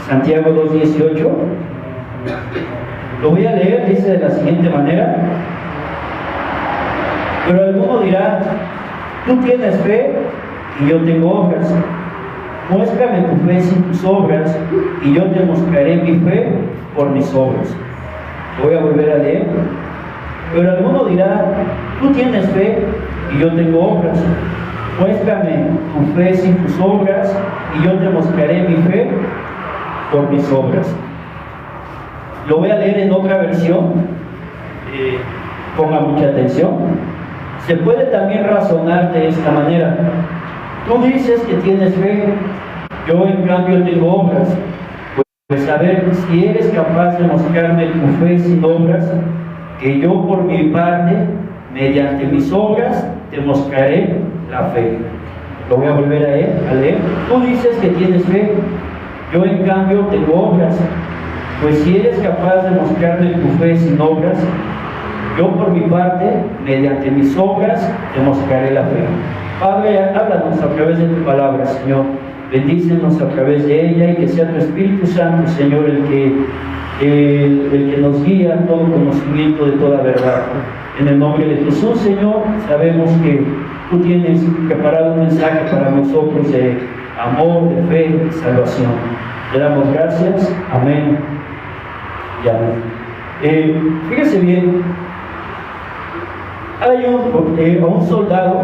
Santiago 2:18. Lo voy a leer, dice de la siguiente manera: pero alguno dirá, tú tienes fe y yo tengo obras. Muéstrame tu fe sin tus obras, y yo te mostraré mi fe por mis obras. Lo voy a volver a leer. Pero alguno dirá, tú tienes fe y yo tengo obras. Muéstrame tu fe sin tus obras, y yo te mostraré mi fe por mis obras. Lo voy a leer en otra versión. Ponga mucha atención. Se puede también razonar de esta manera: tú dices que tienes fe, yo en cambio tengo obras. Pues a ver si eres capaz de mostrarme tu fe sin obras, que yo por mi parte, mediante mis obras, te mostraré la fe. Lo voy a volver a leer. Tú dices que tienes fe, yo en cambio tengo obras. Pues si eres capaz de mostrarme tu fe sin obras, yo por mi parte, mediante mis obras, te mostraré la fe. Padre, háblanos a través de tu palabra, Señor. Bendícenos a través de ella, y que sea tu Espíritu Santo, Señor, el que nos guía a todo conocimiento de toda verdad. En el nombre de Jesús, Señor, sabemos que tú tienes preparado un mensaje para nosotros de amor, de fe y salvación. Te damos gracias. Amén y amén. Fíjese bien, hay un soldado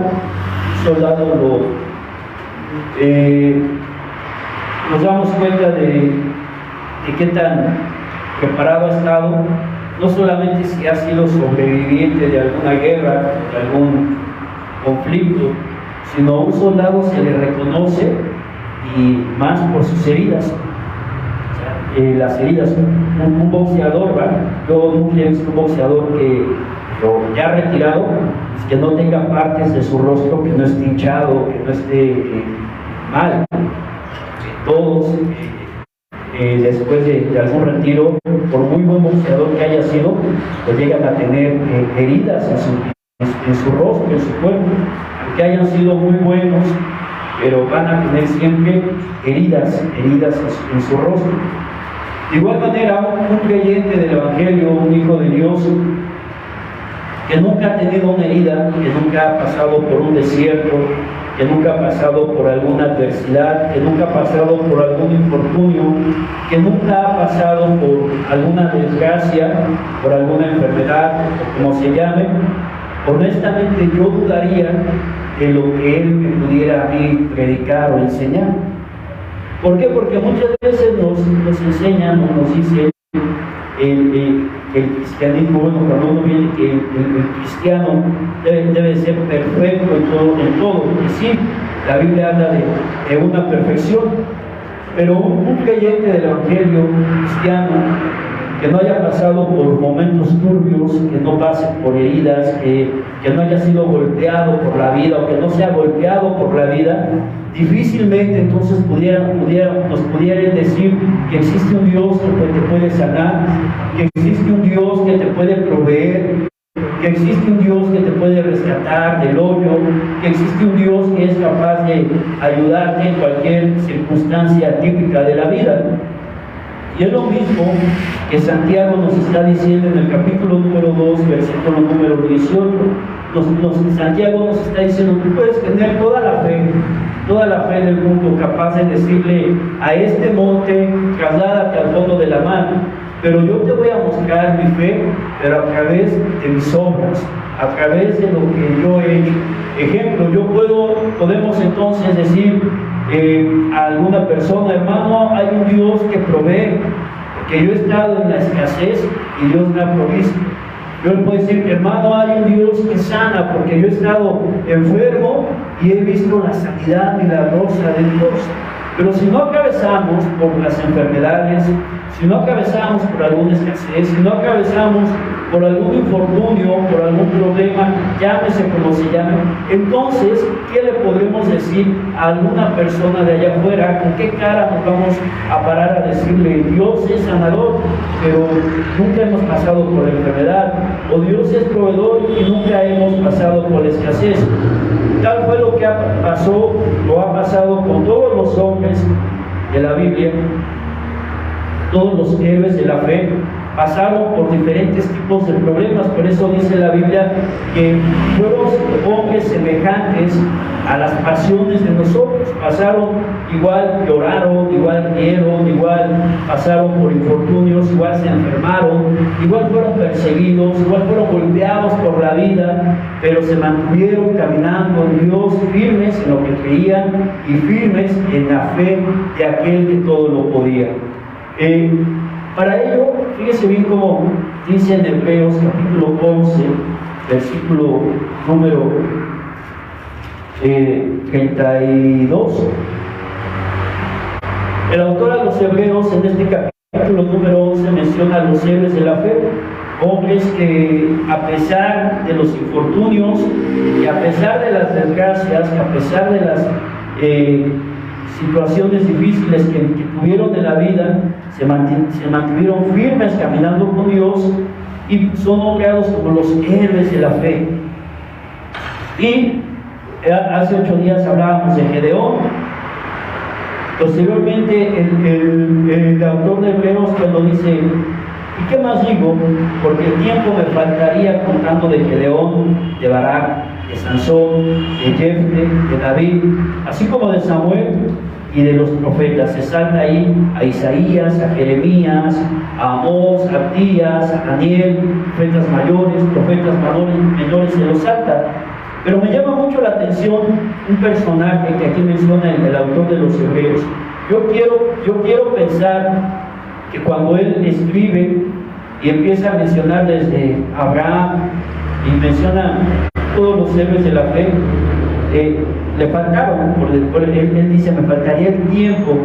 nos damos cuenta de qué tan preparado ha estado, no solamente si ha sido sobreviviente de alguna guerra, de algún conflicto, sino a un soldado se le reconoce, y más por sus heridas. Las heridas, un boxeador, ¿verdad? Yo nunca he visto un boxeador ya retirado, que no tenga partes de su rostro que no esté hinchado, que no esté mal. Todos, después de algún retiro, por muy buen boxeador que haya sido, pues llegan a tener heridas en su rostro, en su cuerpo, aunque hayan sido muy buenos, pero van a tener siempre heridas en su rostro. De igual manera, un creyente del Evangelio, un hijo de Dios, que nunca ha tenido una herida, que nunca ha pasado por un desierto, que nunca ha pasado por alguna adversidad, que nunca ha pasado por algún infortunio, que nunca ha pasado por alguna desgracia, por alguna enfermedad, o como se llame, honestamente yo dudaría de lo que él me pudiera a mí predicar o enseñar. ¿Por qué? Porque muchas veces nos enseñan o nos dicen el cristianismo, bueno, cuando uno viene que el cristiano debe ser perfecto en todo, y sí, la Biblia habla de una perfección, pero un creyente del Evangelio cristiano que no haya pasado por momentos turbios, que no pase por heridas, que no haya sido golpeado por la vida, o que no sea golpeado por la vida, difícilmente entonces nos pudieran decir que existe un Dios que te puede sanar, que existe un Dios que te puede proveer, que existe un Dios que te puede rescatar del hoyo, que existe un Dios que es capaz de ayudarte en cualquier circunstancia típica de la vida. Y es lo mismo que Santiago nos está diciendo en el capítulo número 2, versículo número 18. Santiago nos está diciendo: tú puedes tener toda la fe del mundo, capaz de decirle a este monte, trasládate al fondo de la mar, pero yo te voy a mostrar mi fe, pero a través de mis obras, a través de lo que yo he hecho. Ejemplo, podemos entonces decir a alguna persona: hermano, hay un Dios que provee, porque yo he estado en la escasez y Dios me ha provisto. Yo le puedo decir: hermano, hay un Dios que sana, porque yo he estado enfermo y he visto la sanidad milagrosa de Dios. Pero si no atravesamos por las enfermedades, si no atravesamos por alguna escasez, si no atravesamos por algún infortunio, por algún problema, llámese como se llame, entonces, ¿qué le podremos decir a alguna persona de allá afuera? ¿Con qué cara nos vamos a parar a decirle: Dios es sanador, pero nunca hemos pasado por la enfermedad? O Dios es proveedor y nunca hemos pasado por la escasez. Tal fue lo que ha pasado con todos los hombres de la Biblia, todos los héroes de la fe pasaron por diferentes tipos de problemas. Por eso dice la Biblia que fueron hombres semejantes a las pasiones de nosotros. Pasaron igual, lloraron, igual rieron, igual pasaron por infortunios, igual se enfermaron, igual fueron perseguidos, igual fueron golpeados por la vida, pero se mantuvieron caminando en Dios, firmes en lo que creían y firmes en la fe de aquel que todo lo podía. Para ello, fíjese bien como dice en Hebreos capítulo 11, versículo número 32. El autor a los Hebreos en este capítulo número 11 menciona a los héroes de la fe, hombres que a pesar de los infortunios y a pesar de las desgracias, a pesar de las situaciones difíciles que tuvieron en la vida, se mantuvieron firmes caminando con Dios y son nombrados como los héroes de la fe. Y hace 8 días hablábamos de Gedeón. Posteriormente el autor de Hebreos cuando dice: ¿y qué más digo? Porque el tiempo me faltaría contando de Gedeón, de Barak, de Sansón, de Jefte, de David, así como de Samuel y de los profetas. Se salta ahí a Isaías, a Jeremías, a Amós, a Abdías, a Daniel, profetas mayores, profetas menores, se los salta. Pero me llama mucho la atención un personaje que aquí menciona el autor de los Hebreos. Yo quiero pensar que cuando él escribe y empieza a mencionar desde Abraham y menciona todos los héroes de la fe, le faltaron, él dice: me faltaría el tiempo,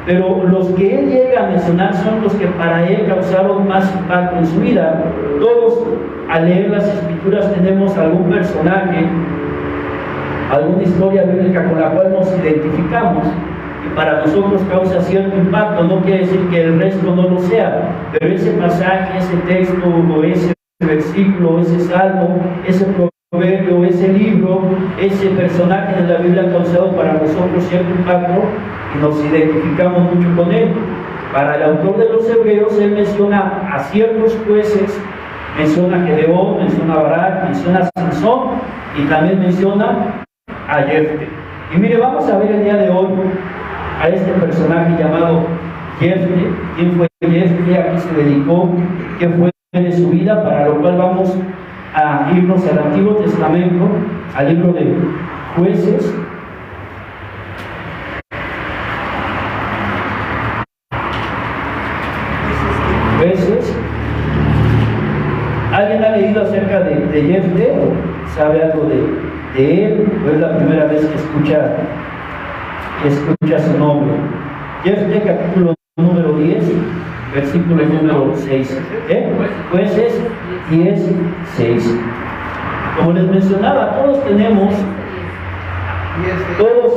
pero los que él llega a mencionar son los que para él causaron más impacto en su vida. Todos al leer las escrituras tenemos algún personaje, alguna historia bíblica con la cual nos identificamos y para nosotros causa cierto impacto. No quiere decir que el resto no lo sea, pero ese pasaje, ese texto o ese versículo, ese salmo, ese proverbio, ese libro, ese personaje de la Biblia ha causado para nosotros cierto impacto y nos identificamos mucho con él. Para el autor de los Hebreos, él menciona a ciertos jueces, menciona a Gedeón, menciona a Barak, menciona a Sansón y también menciona a Jefte. Y mire, vamos a ver el día de hoy a este personaje llamado Jefte. ¿Quién fue Jefte? ¿A qué se dedicó? ¿Qué fue de su vida? Para lo cual vamos a irnos al Antiguo Testamento, al libro de Jueces. ¿Alguien ha leído acerca de Jefte? ¿Sabe algo de él? ¿O es la primera vez que escucha su nombre? Jefte, capítulo número 10, versículo número 6. Jueces 10, 6. Como les mencionaba, todos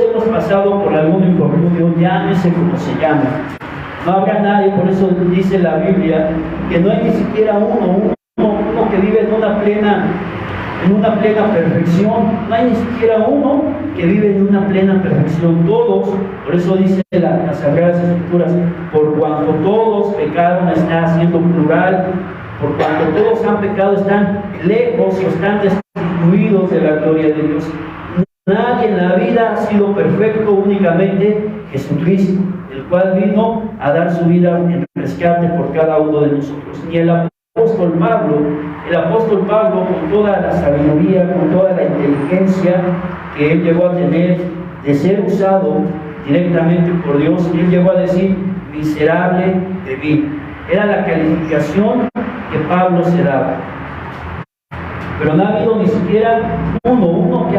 hemos pasado por algún infortunio, llámese como se llama. No habrá nadie, por eso dice la Biblia, que no hay ni siquiera uno que vive en una plena perfección. No hay ni siquiera uno que vive en una plena perfección. Todos, por eso dice las Sagradas Escrituras, por cuanto todos pecaron, está haciendo plural, por cuanto todos han pecado, están lejos o están destituidos de la gloria de Dios. Nadie en la vida ha sido perfecto, únicamente Jesucristo, el cual vino a dar su vida en rescate por cada uno de nosotros. Ni el apóstol Pablo, con toda la sabiduría, con toda la inteligencia que él llegó a tener de ser usado directamente por Dios, él llegó a decir: miserable de mí. Era la calificación que Pablo se daba. Pero no ha habido ni siquiera uno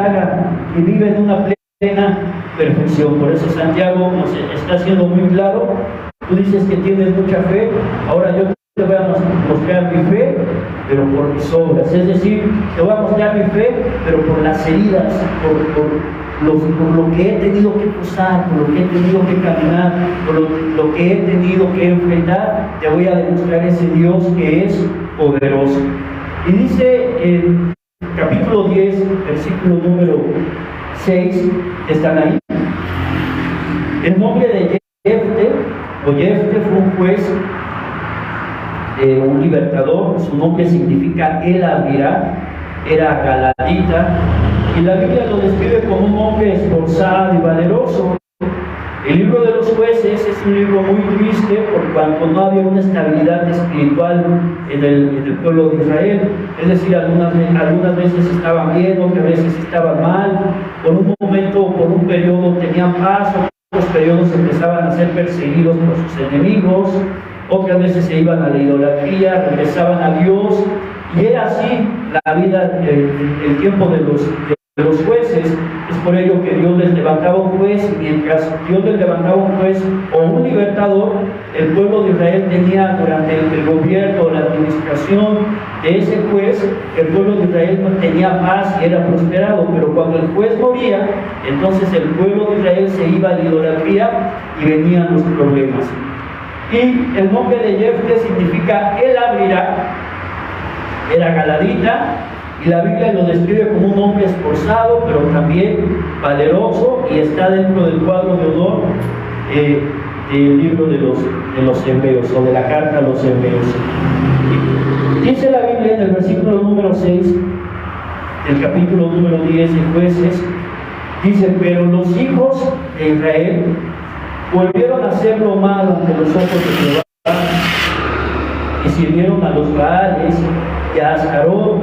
que vive en una plena perfección. Por eso Santiago nos está haciendo muy claro: tú dices que tienes mucha fe, ahora yo te voy a mostrar mi fe, pero por mis obras. Es decir, te voy a mostrar mi fe, pero por las heridas, por lo que he tenido que cruzar, por lo que he tenido que caminar, por lo que he tenido que enfrentar. Te voy a demostrar ese Dios que es poderoso. Y dice en capítulo 10, versículo número 6, ¿están ahí? El nombre de Jefte Jefté fue un juez, un libertador. Su nombre significa el abrirá, era galadita, y la Biblia lo describe como un hombre esforzado y valeroso. El libro de los jueces es un libro muy triste por cuanto no había una estabilidad espiritual en el pueblo de Israel. Es decir, algunas veces estaban bien, otras veces estaban mal. Por un momento, por un periodo tenían paz, otros periodos empezaban a ser perseguidos por sus enemigos, otras veces se iban a la idolatría, regresaban a Dios. Y era así la vida, el tiempo de los jueces. Es por ello que Dios les levantaba un juez, y mientras Dios les levantaba un juez o un libertador, el pueblo de Israel tenía, durante el gobierno, la administración de ese juez, el pueblo de Israel no tenía paz y era prosperado. Pero cuando el juez moría, entonces el pueblo de Israel se iba a la idolatría y venían los problemas. Y el nombre de Jefté significa él abrirá, era galadita, y la Biblia lo describe como un hombre esforzado, pero también valeroso, y está dentro del cuadro de honor del libro de los Hebreos, o de la carta a los Hebreos. Dice la Biblia en el versículo número 6 del capítulo número 10 de Jueces, dice: pero los hijos de Israel volvieron a hacer lo malo ante los ojos de Jehová, y sirvieron a los Baales y a Astarot,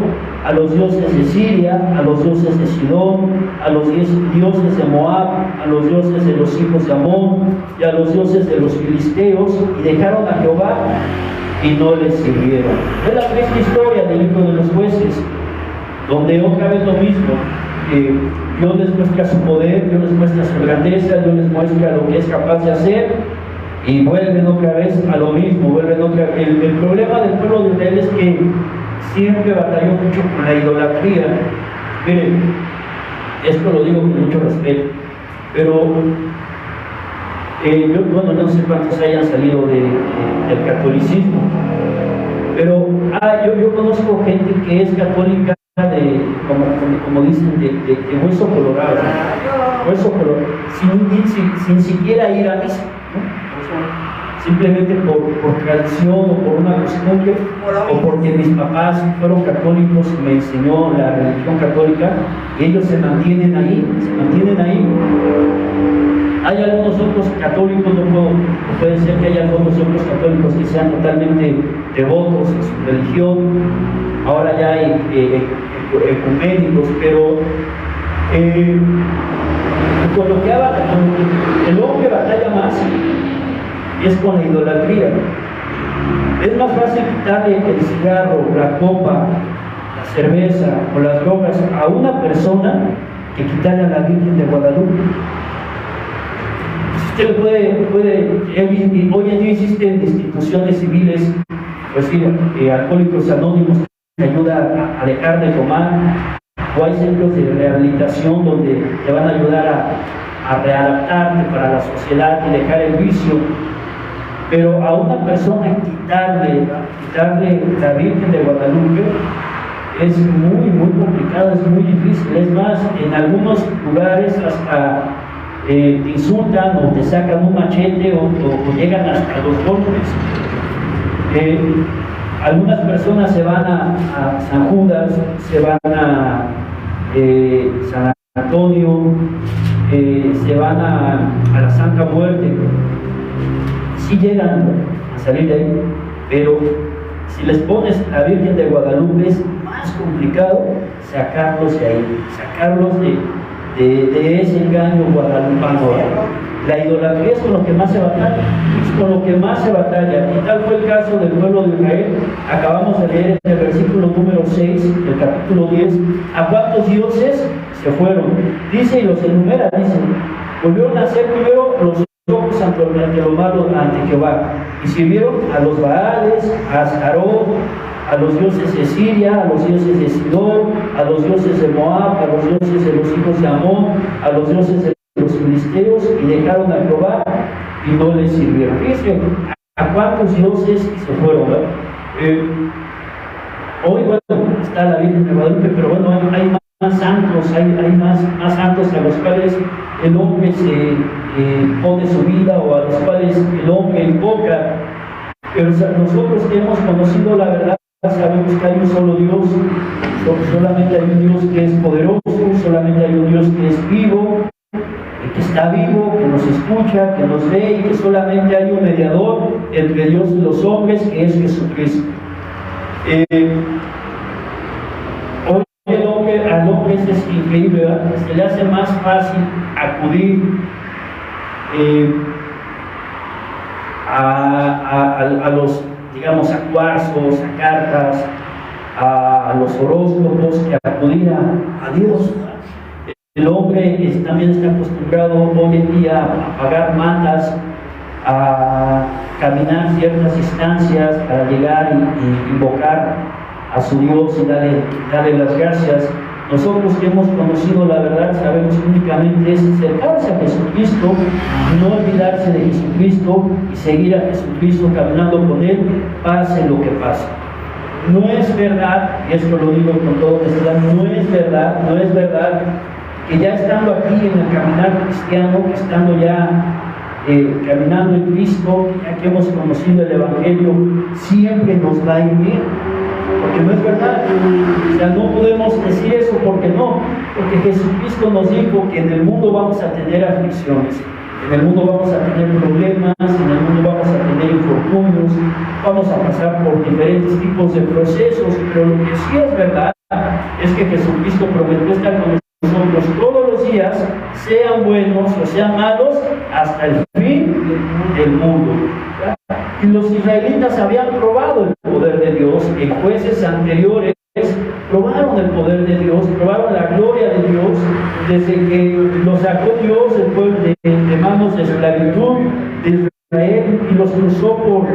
a los dioses de Siria, a los dioses de Sidón, a los dioses de Moab, a los dioses de los hijos de Amón y a los dioses de los filisteos, y dejaron a Jehová y no les sirvieron. Es la triste historia del libro de los jueces, donde otra vez lo mismo. Dios les muestra su poder, Dios les muestra su grandeza, Dios les muestra lo que es capaz de hacer, y vuelven otra vez a lo mismo. El problema del pueblo de Israel es que siempre batalló mucho con la idolatría. Miren, esto lo digo con mucho respeto, pero yo no sé cuántos hayan salido del catolicismo, pero yo conozco gente que es católica como dicen, de hueso colorado, sin siquiera ir a misa, ¿no? Simplemente por tradición o por una costumbre, o porque mis papás fueron católicos y me enseñó la religión católica, y ellos se mantienen ahí. Hay algunos otros católicos, puede ser que haya algunos otros católicos que sean totalmente devotos a su religión. Ahora ya hay ecuménicos, pero con lo que el hombre batalla más es con la idolatría. Es más fácil quitarle el cigarro, la copa, la cerveza o las drogas a una persona que quitarle a la Virgen de Guadalupe. Usted hoy en día existen instituciones civiles, pues sí, Alcohólicos Anónimos, que ayuda a dejar de tomar, o hay centros de rehabilitación donde te van a ayudar a readaptarte para la sociedad y dejar el vicio. Pero a una persona quitarle la Virgen de Guadalupe es muy, muy complicado, es muy difícil. Es más, en algunos lugares hasta te insultan o te sacan un machete o llegan hasta los golpes. Algunas personas se van a San Judas, se van a San Antonio, se van a la Santa Muerte. Sí llegan a salir de ahí, pero si les pones a la Virgen de Guadalupe es más complicado sacarlos de ahí, sacarlos de ese engaño guadalupano. La idolatría es con lo que más se batalla, y tal fue el caso del pueblo de Israel. Acabamos de leer en el versículo número 6 del capítulo 10, ¿a cuántos dioses se fueron? Dice, y los enumera, dice: volvieron a ser primero los ojos ante lo malo ante Jehová, y sirvieron a los Baales, a Astarot, a los dioses de Siria, a los dioses de Sidón, a los dioses de Moab, a los dioses de los hijos de Amón, a los dioses de los filisteos, y dejaron a Jehová y no les sirvieron. Fíjense a cuántos dioses se fueron, ¿verdad? Hoy, está la Virgen de Guadalupe, pero hay más santos, hay más santos a los cuales el hombre se pone su vida o a los cuales el hombre invoca. Pero nosotros que hemos conocido la verdad, sabemos que hay un solo Dios, solamente hay un Dios que es poderoso, solamente hay un Dios que es vivo, que está vivo, que nos escucha, que nos ve, y que solamente hay un mediador entre Dios y los hombres, que es Jesucristo. Hoy al hombre es increíble, ¿verdad? Se le hace más fácil acudir a los, digamos, a cuarzos, a cartas, a los horóscopos, que acudir a Dios. El hombre también está acostumbrado hoy en día a pagar mandas, a caminar ciertas distancias para llegar y invocar a su Dios y darle las gracias. Nosotros que hemos conocido la verdad sabemos que únicamente es acercarse a Jesucristo, no olvidarse de Jesucristo y seguir a Jesucristo caminando con Él, pase lo que pase. No es verdad, y esto lo digo con todo honestidad, no es verdad que ya estando aquí en el caminar cristiano, que estando ya caminando en Cristo, ya que hemos conocido el Evangelio, siempre nos va a ir bien. Porque no es verdad. O sea, no podemos decir eso porque Jesucristo nos dijo que en el mundo vamos a tener aflicciones, en el mundo vamos a tener problemas, en el mundo vamos a tener infortunios, vamos a pasar por diferentes tipos de procesos, pero lo que sí es verdad es que Jesucristo prometió estar con nosotros todos los días, sean buenos o sean malos, hasta el fin del mundo. Y los israelitas habían probado el poder de Dios, en jueces anteriores probaron el poder de Dios, probaron la gloria de Dios, desde que los sacó Dios de manos de esclavitud de Israel y los cruzó por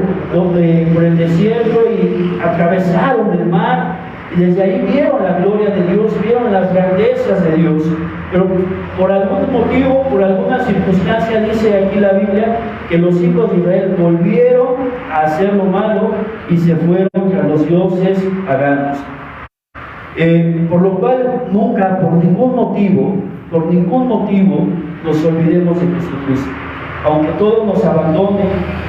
el desierto y atravesaron el mar. Y desde ahí vieron la gloria de Dios, vieron las grandezas de Dios. Pero por algún motivo, por alguna circunstancia, dice aquí la Biblia, que los hijos de Israel volvieron a hacer lo malo y se fueron a los dioses paganos. Por lo cual, nunca, por ningún motivo, nos olvidemos de Jesucristo. Aunque todo nos abandone,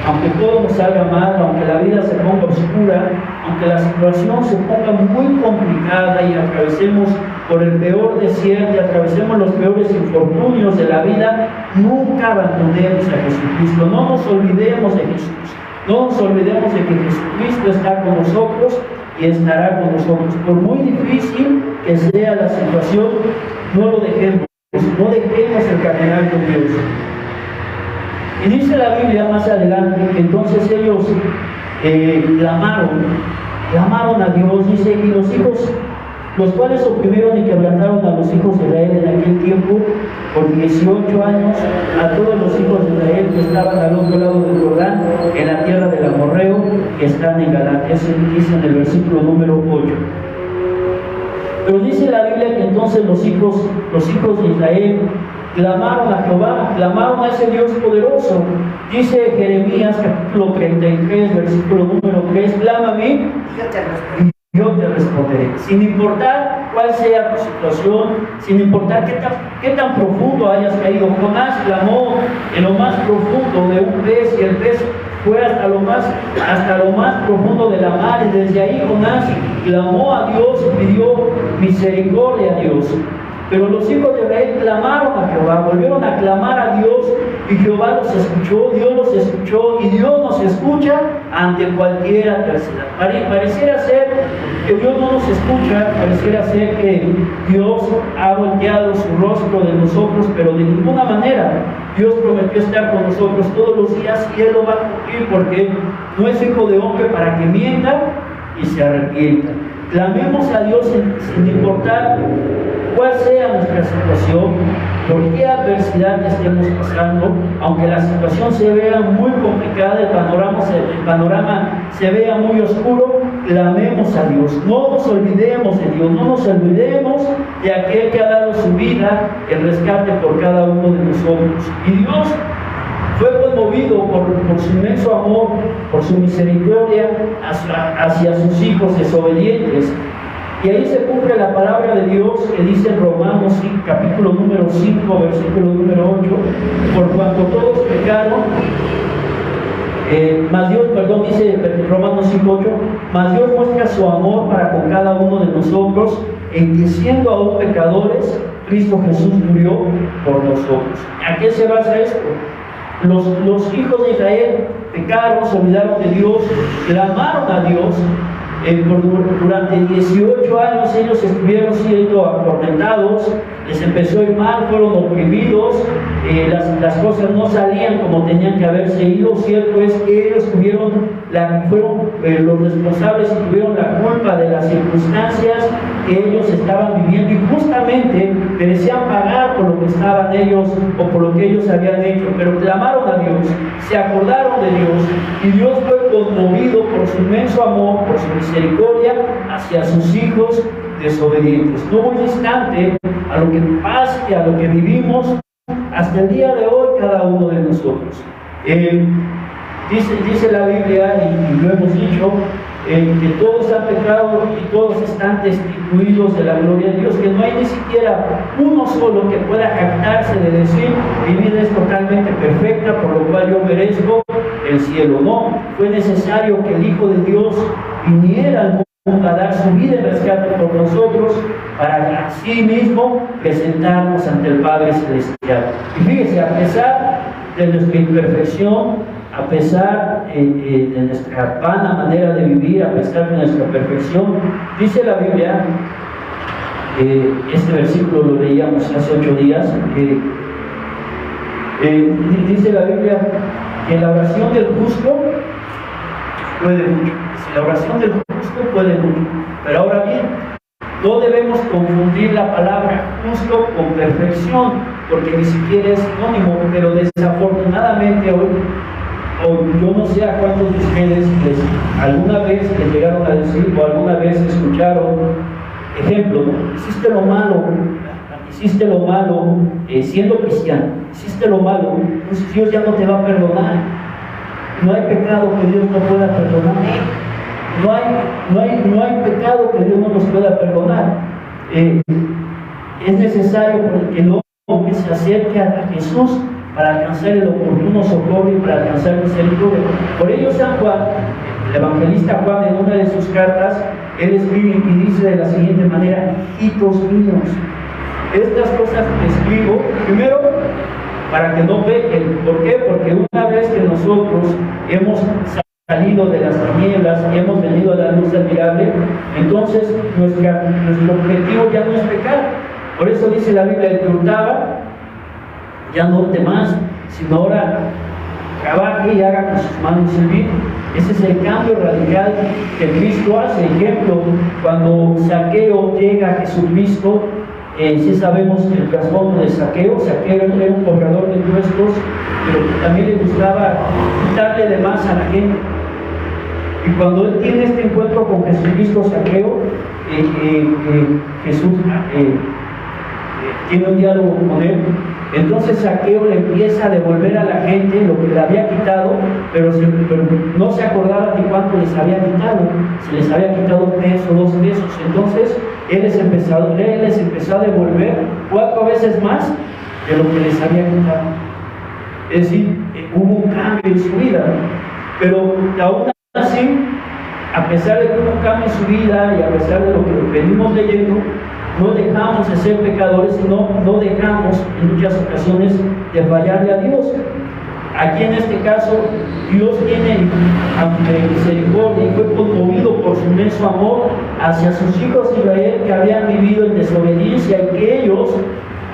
aunque todo nos salga mal, aunque la vida se ponga oscura, aunque la situación se ponga muy complicada y atravesemos por el peor desierto y atravesemos los peores infortunios de la vida, nunca abandonemos a Jesucristo. No nos olvidemos de Jesús. No nos olvidemos de que Jesucristo está con nosotros y estará con nosotros. Por muy difícil que sea la situación, no lo dejemos. No dejemos el caminar con Dios. Y dice la Biblia más adelante que entonces ellos clamaron a Dios, dice, y los hijos, los cuales oprimieron y quebrantaron a los hijos de Israel en aquel tiempo, por 18 años, a todos los hijos de Israel que estaban al otro lado del Jordán, en la tierra del Amorreo, que están en Galaad. Eso dice en el versículo número 8. Pero dice la Biblia que entonces los hijos de Israel clamaron a Jehová, clamaron a ese Dios poderoso. Dice Jeremías capítulo 33, versículo número 3, clama a mí y yo te responderé. Sin importar cuál sea tu situación, sin importar qué tan profundo hayas caído. Jonás clamó en lo más profundo de un pez y el pez fue hasta lo más profundo de la mar, y desde ahí Jonás clamó a Dios y pidió misericordia a Dios. Pero los hijos de Israel clamaron a Jehová, volvieron a clamar a Dios, y Jehová los escuchó, Dios los escuchó, y Dios nos escucha ante cualquier adversidad. Pareciera ser que Dios no nos escucha, pareciera ser que Dios ha volteado su rostro de nosotros, pero de ninguna manera. Dios prometió estar con nosotros todos los días y Él lo va a cumplir, porque no es hijo de hombre para que mienta y se arrepienta. Clamemos a Dios sin importar cuál sea nuestra situación, por qué adversidad estemos pasando, aunque la situación se vea muy complicada, el panorama se vea muy oscuro, clamemos a Dios. No nos olvidemos de Dios, no nos olvidemos de aquel que ha dado su vida, el rescate por cada uno de nosotros. Y Dios fue conmovido por su inmenso amor, por su misericordia hacia sus hijos desobedientes. Y ahí se cumple la palabra de Dios que dice en Romanos capítulo número 5, versículo número 8, por cuanto todos pecaron, dice Romanos 5:8, mas Dios muestra su amor para con cada uno de nosotros, en que siendo aún pecadores, Cristo Jesús murió por nosotros. ¿A qué se basa esto? Los hijos de Israel pecaron, se olvidaron de Dios, clamaron a Dios. Durante 18 años ellos estuvieron siendo atormentados, les empezó a ir mal, fueron oprimidos, las cosas no salían como tenían que haberse ido. Cierto es que ellos fueron los responsables y tuvieron la culpa de las circunstancias que ellos estaban viviendo, y justamente merecían pagar por lo que estaban ellos o por lo que ellos habían hecho, pero clamaron a Dios, se acordaron de Dios, y Dios fue conmovido por su inmenso amor, por su misericordia hacia sus hijos desobedientes. No muy distante a lo que pasa y a lo que vivimos hasta el día de hoy cada uno de nosotros. Dice la Biblia, y lo hemos dicho, que todos han pecado y todos están destituidos de la gloria de Dios, que no hay ni siquiera uno solo que pueda jactarse de decir: mi vida es totalmente perfecta, por lo cual yo merezco el cielo. No, fue necesario que el Hijo de Dios viniera al mundo a dar su vida en rescate por nosotros, para así mismo presentarnos ante el Padre Celestial. Y fíjese, a pesar de nuestra imperfección, a pesar de nuestra vana manera de vivir, a pesar de nuestra perfección, dice la Biblia, este versículo lo leíamos hace 8 días, dice la Biblia que la oración del justo puede mucho. La oración del justo puede mucho. Pero ahora bien, no debemos confundir la palabra justo con perfección, porque ni siquiera es sinónimo. Pero desafortunadamente hoy yo no sé a cuántos de ustedes alguna vez les llegaron a decir o alguna vez escucharon, ejemplo, hiciste lo malo siendo cristiano, hiciste lo malo, pues Dios ya no te va a perdonar. No hay pecado que Dios no pueda perdonar. No hay pecado que Dios no nos pueda perdonar. Es necesario que el hombre se acerque a Jesús para alcanzar el oportuno socorro y para alcanzar misericordia. Por ello San Juan, el evangelista Juan, en una de sus cartas, él escribe y dice de la siguiente manera: hijitos míos, estas cosas que escribo, primero, para que no pequen. ¿Por qué? Porque una vez que nosotros hemos salido de las tinieblas y hemos venido a la luz admirable, entonces nuestro objetivo ya no es pecar. Por eso dice la Biblia: el que hurtaba, ya no hurte más, sino ahora trabaje y haga con sus manos el bien. Ese es el cambio radical que Cristo hace. Ejemplo, cuando Zaqueo llega a Jesucristo, sí sabemos el trasfondo de Zaqueo. Zaqueo era un cobrador de impuestos, pero que también le gustaba quitarle de más a la gente. Y cuando él tiene este encuentro con Jesucristo, Zaqueo, Jesús tiene un diálogo con él. Entonces Zaqueo le empieza a devolver a la gente lo que le había quitado, pero no se acordaba de cuánto les había quitado. Se les había quitado 1 peso, 2 pesos. Entonces él les empezó a devolver 4 veces más de lo que les había quitado. Es decir, hubo un cambio en su vida. Pero aún así, a pesar de que hubo un cambio en su vida y a pesar de lo que venimos leyendo, no dejamos de ser pecadores, sino no dejamos en muchas ocasiones de fallarle a Dios. Aquí en este caso, Dios tiene misericordia y fue conmovido por su inmenso amor hacia sus hijos de Israel que habían vivido en desobediencia y que ellos,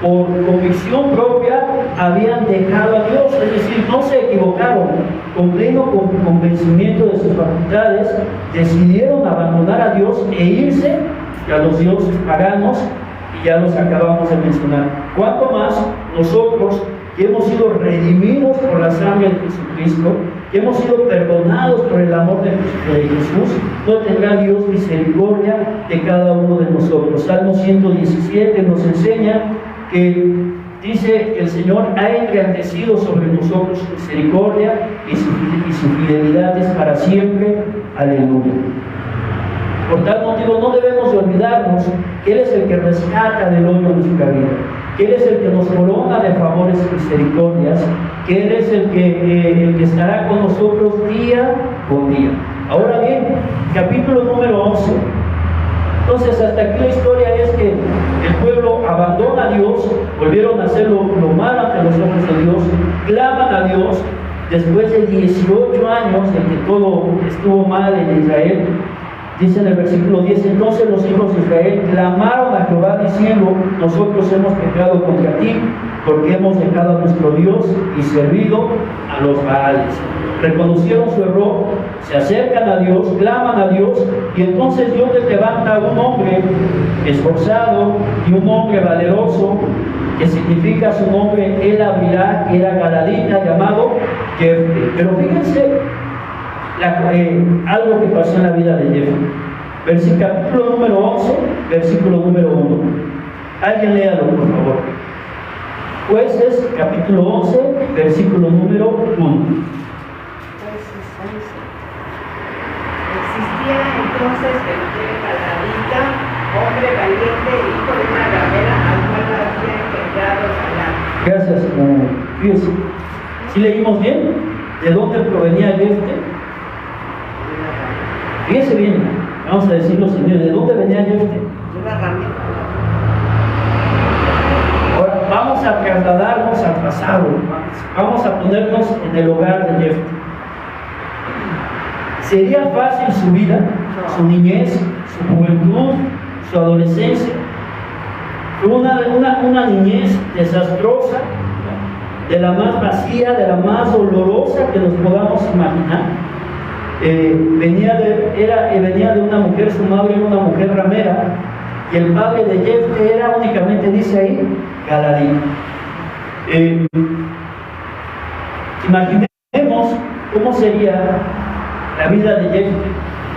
por convicción propia, habían dejado a Dios. Es decir, no se equivocaron, con pleno convencimiento de sus facultades, decidieron abandonar a Dios e irse a los dioses paganos, y ya los acabamos de mencionar. ¿Cuánto más nosotros, que hemos sido redimidos por la sangre de Jesucristo, que hemos sido perdonados por el amor de Jesús, no tendrá Dios misericordia de cada uno de nosotros? Salmo 117 nos enseña que dice que el Señor ha engrandecido sobre nosotros su misericordia y su fidelidad es para siempre. Aleluya. Por tal motivo no debemos de olvidarnos que Él es el que rescata del hoyo nuestra vida, que Él es el que nos corona de favores y misericordias, que Él es el que estará con nosotros día con día. Ahora bien, capítulo número 11. Entonces, hasta aquí la historia es que el pueblo abandona a Dios, volvieron a hacer lo malo ante los ojos de Dios, claman a Dios, después de 18 años en que todo estuvo mal en Israel. Dice en el versículo 10, entonces los hijos de Israel clamaron a Jehová diciendo, nosotros hemos pecado contra ti, porque hemos dejado a nuestro Dios y servido a los Baales. Reconocieron su error, se acercan a Dios, claman a Dios, y entonces Dios les levanta a un hombre esforzado y un hombre valeroso, que significa su nombre, él abrirá, que era galadita, llamado Jefte. Pero fíjense, algo que pasó en la vida de Jefte. Capítulo número 11, versículo número 1. Alguien léalo, por favor. Jueces, capítulo 11, versículo número 1. Existía entonces el rey Galadita, hombre valiente, hijo de una ramera, al cual había engendrado Galad. Gracias, fíjense. ¿Sí leímos bien? ¿De dónde provenía Jefte? Fíjense bien, vamos a decirlo, señores, ¿de dónde venía Jefte? De una ramera. Ahora, vamos a trasladarnos al pasado, vamos a ponernos en el hogar de Jefte. ¿Sería fácil su vida, su niñez, su juventud, su adolescencia? Una niñez desastrosa, de la más vacía, de la más dolorosa que nos podamos imaginar. Venía de una mujer, su madre era una mujer ramera, y el padre de Jefte era únicamente, dice ahí, galadita. Imaginemos cómo sería la vida de Jefte,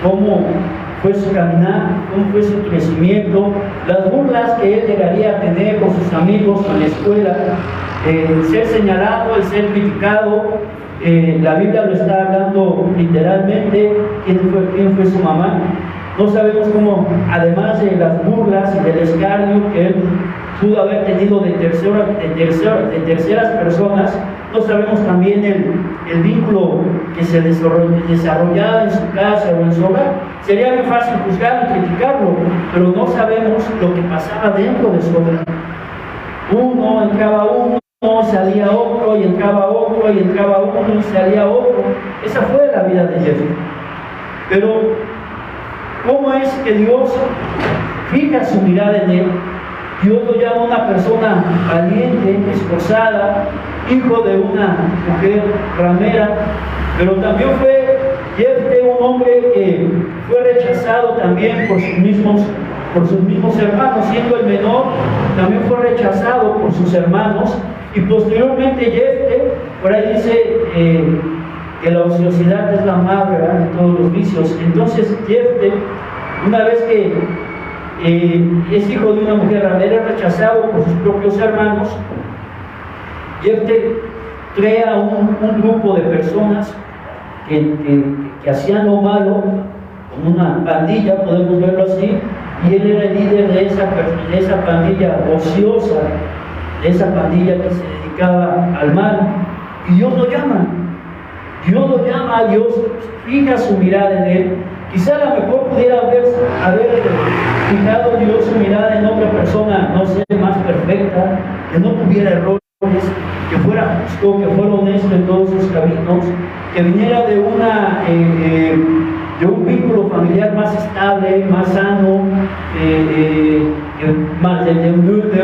cómo fue su caminar, cómo fue su crecimiento, las burlas que él llegaría a tener con sus amigos en la escuela, el ser señalado, el ser criticado. La Biblia lo está hablando literalmente, quién fue su mamá. No sabemos cómo, además de las burlas y del escarnio que él pudo haber tenido de terceras personas, no sabemos también el vínculo que se desarrollaba en su casa o en su hogar. Sería muy fácil juzgarlo y criticarlo, pero no sabemos lo que pasaba dentro de su hogar. Entraba uno, salía otro, y entraba otro, y entraba uno, y salía otro. Esa fue la vida de Jefte. Pero, ¿cómo es que Dios fija su mirada en él? Dios lo llama una persona valiente, esforzada, hijo de una mujer ramera, pero también fue Jefte un hombre que fue rechazado también por sus mismos hermanos, siendo el menor, también fue rechazado por sus hermanos, y posteriormente Jefte, por ahí dice que la ociosidad es la madre de todos los vicios. Entonces Jefte, una vez que es hijo de una mujer ramera, rechazado por sus propios hermanos, Jefte crea un grupo de personas que hacían lo malo, como una pandilla, podemos verlo así, y él era el líder de esa pandilla ociosa, de esa pandilla que se dedicaba al mal. Y Dios lo llama, Dios fija su mirada en él. Quizá a lo mejor pudiera haber fijado Dios su mirada en otra persona, no sé, más perfecta, que no tuviera errores, que fuera justo, que fuera honesto en todos sus caminos, que viniera de un vínculo familiar más estable, más sano, de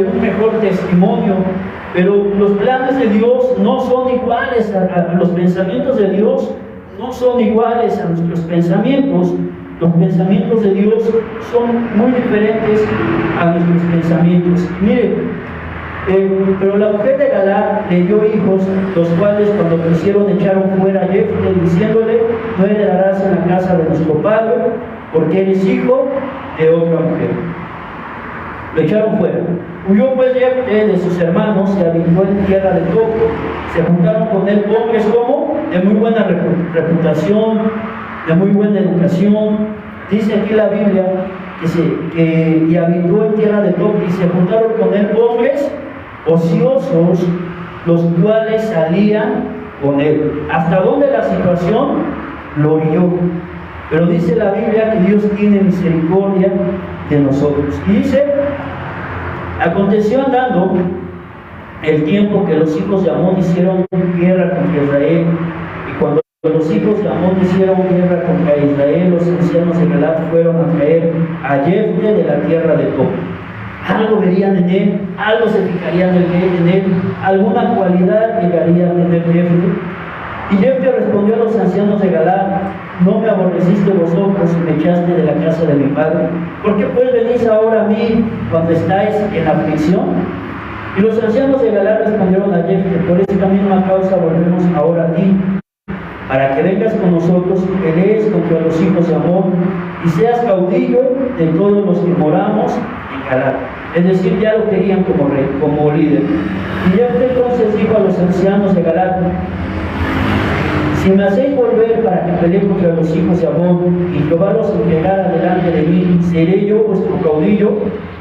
un mejor testimonio. Pero los planes de Dios no son iguales a los pensamientos de Dios, no son iguales a nuestros pensamientos. Los pensamientos de Dios son muy diferentes a nuestros pensamientos. Miren, pero la mujer de Galad le dio hijos, los cuales cuando crecieron echaron fuera a Jefte, diciéndole: no heredarás en la casa de nuestro padre, porque eres hijo de otra mujer. Lo echaron fuera. Huyó pues Jefte de sus hermanos, se habitó en tierra de Tob. Se juntaron con él hombres como de muy buena reputación, de muy buena educación, dice aquí la Biblia y habitó en tierra de Tob, y se juntaron con él hombres ociosos, los cuales salían con él. ¿Hasta dónde la situación lo orilló? Pero dice la Biblia que Dios tiene misericordia de nosotros. Y dice: aconteció andando el tiempo que los hijos de Amón hicieron guerra contra Israel, y cuando los hijos de Amón hicieron guerra contra Israel, los ancianos de Galaad fueron a traer a Jefte de la tierra de Tob. Algo verían en él, algo se fijarían en él, alguna cualidad llegaría a tener Jefte. Y Jefte respondió a los ancianos de Galaad: ¿no me aborreciste vosotros y me echaste de la casa de mi padre? ¿Por qué pues venís ahora a mí cuando estáis en aflicción? Y los ancianos de Galaad respondieron a Jefte: por esta misma causa volvemos ahora a ti, para que vengas con nosotros y pelees contra los hijos de Amón, y seas caudillo de todos los que moramos en Galaad. Es decir, ya lo querían como rey, como líder. Y Jefte entonces dijo a los ancianos de Galaad: si me hacéis volver para que pelee contra los hijos de Amón, y Jehová los entregara delante de mí, seré yo vuestro caudillo.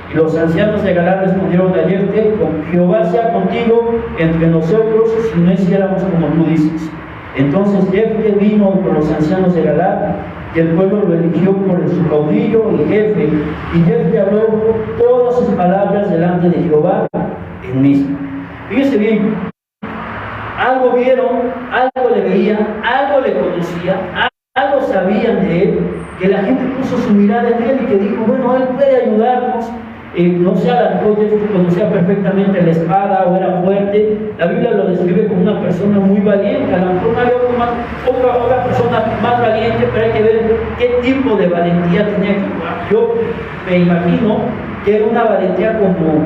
Y los ancianos de Galaad respondieron a Jefte: Jehová sea contigo entre nosotros, si no hiciéramos como tú dices. Entonces Jefte vino con los ancianos de Galaad, y el pueblo lo eligió por su caudillo y jefe. Y Jefte habló todas sus palabras delante de Jehová en Mispa. Fíjese bien, algo vieron, algo le veían, algo le conocían, algo sabían de él, que la gente puso su mirada en él y que dijo: bueno, él puede ayudarnos. No se alargó, conocía perfectamente la espada o era fuerte. La Biblia lo describe como una persona muy valiente. A lo mejor no había otra persona más valiente, pero hay que ver qué tipo de valentía tenía que jugar. Yo me imagino que era una valentía como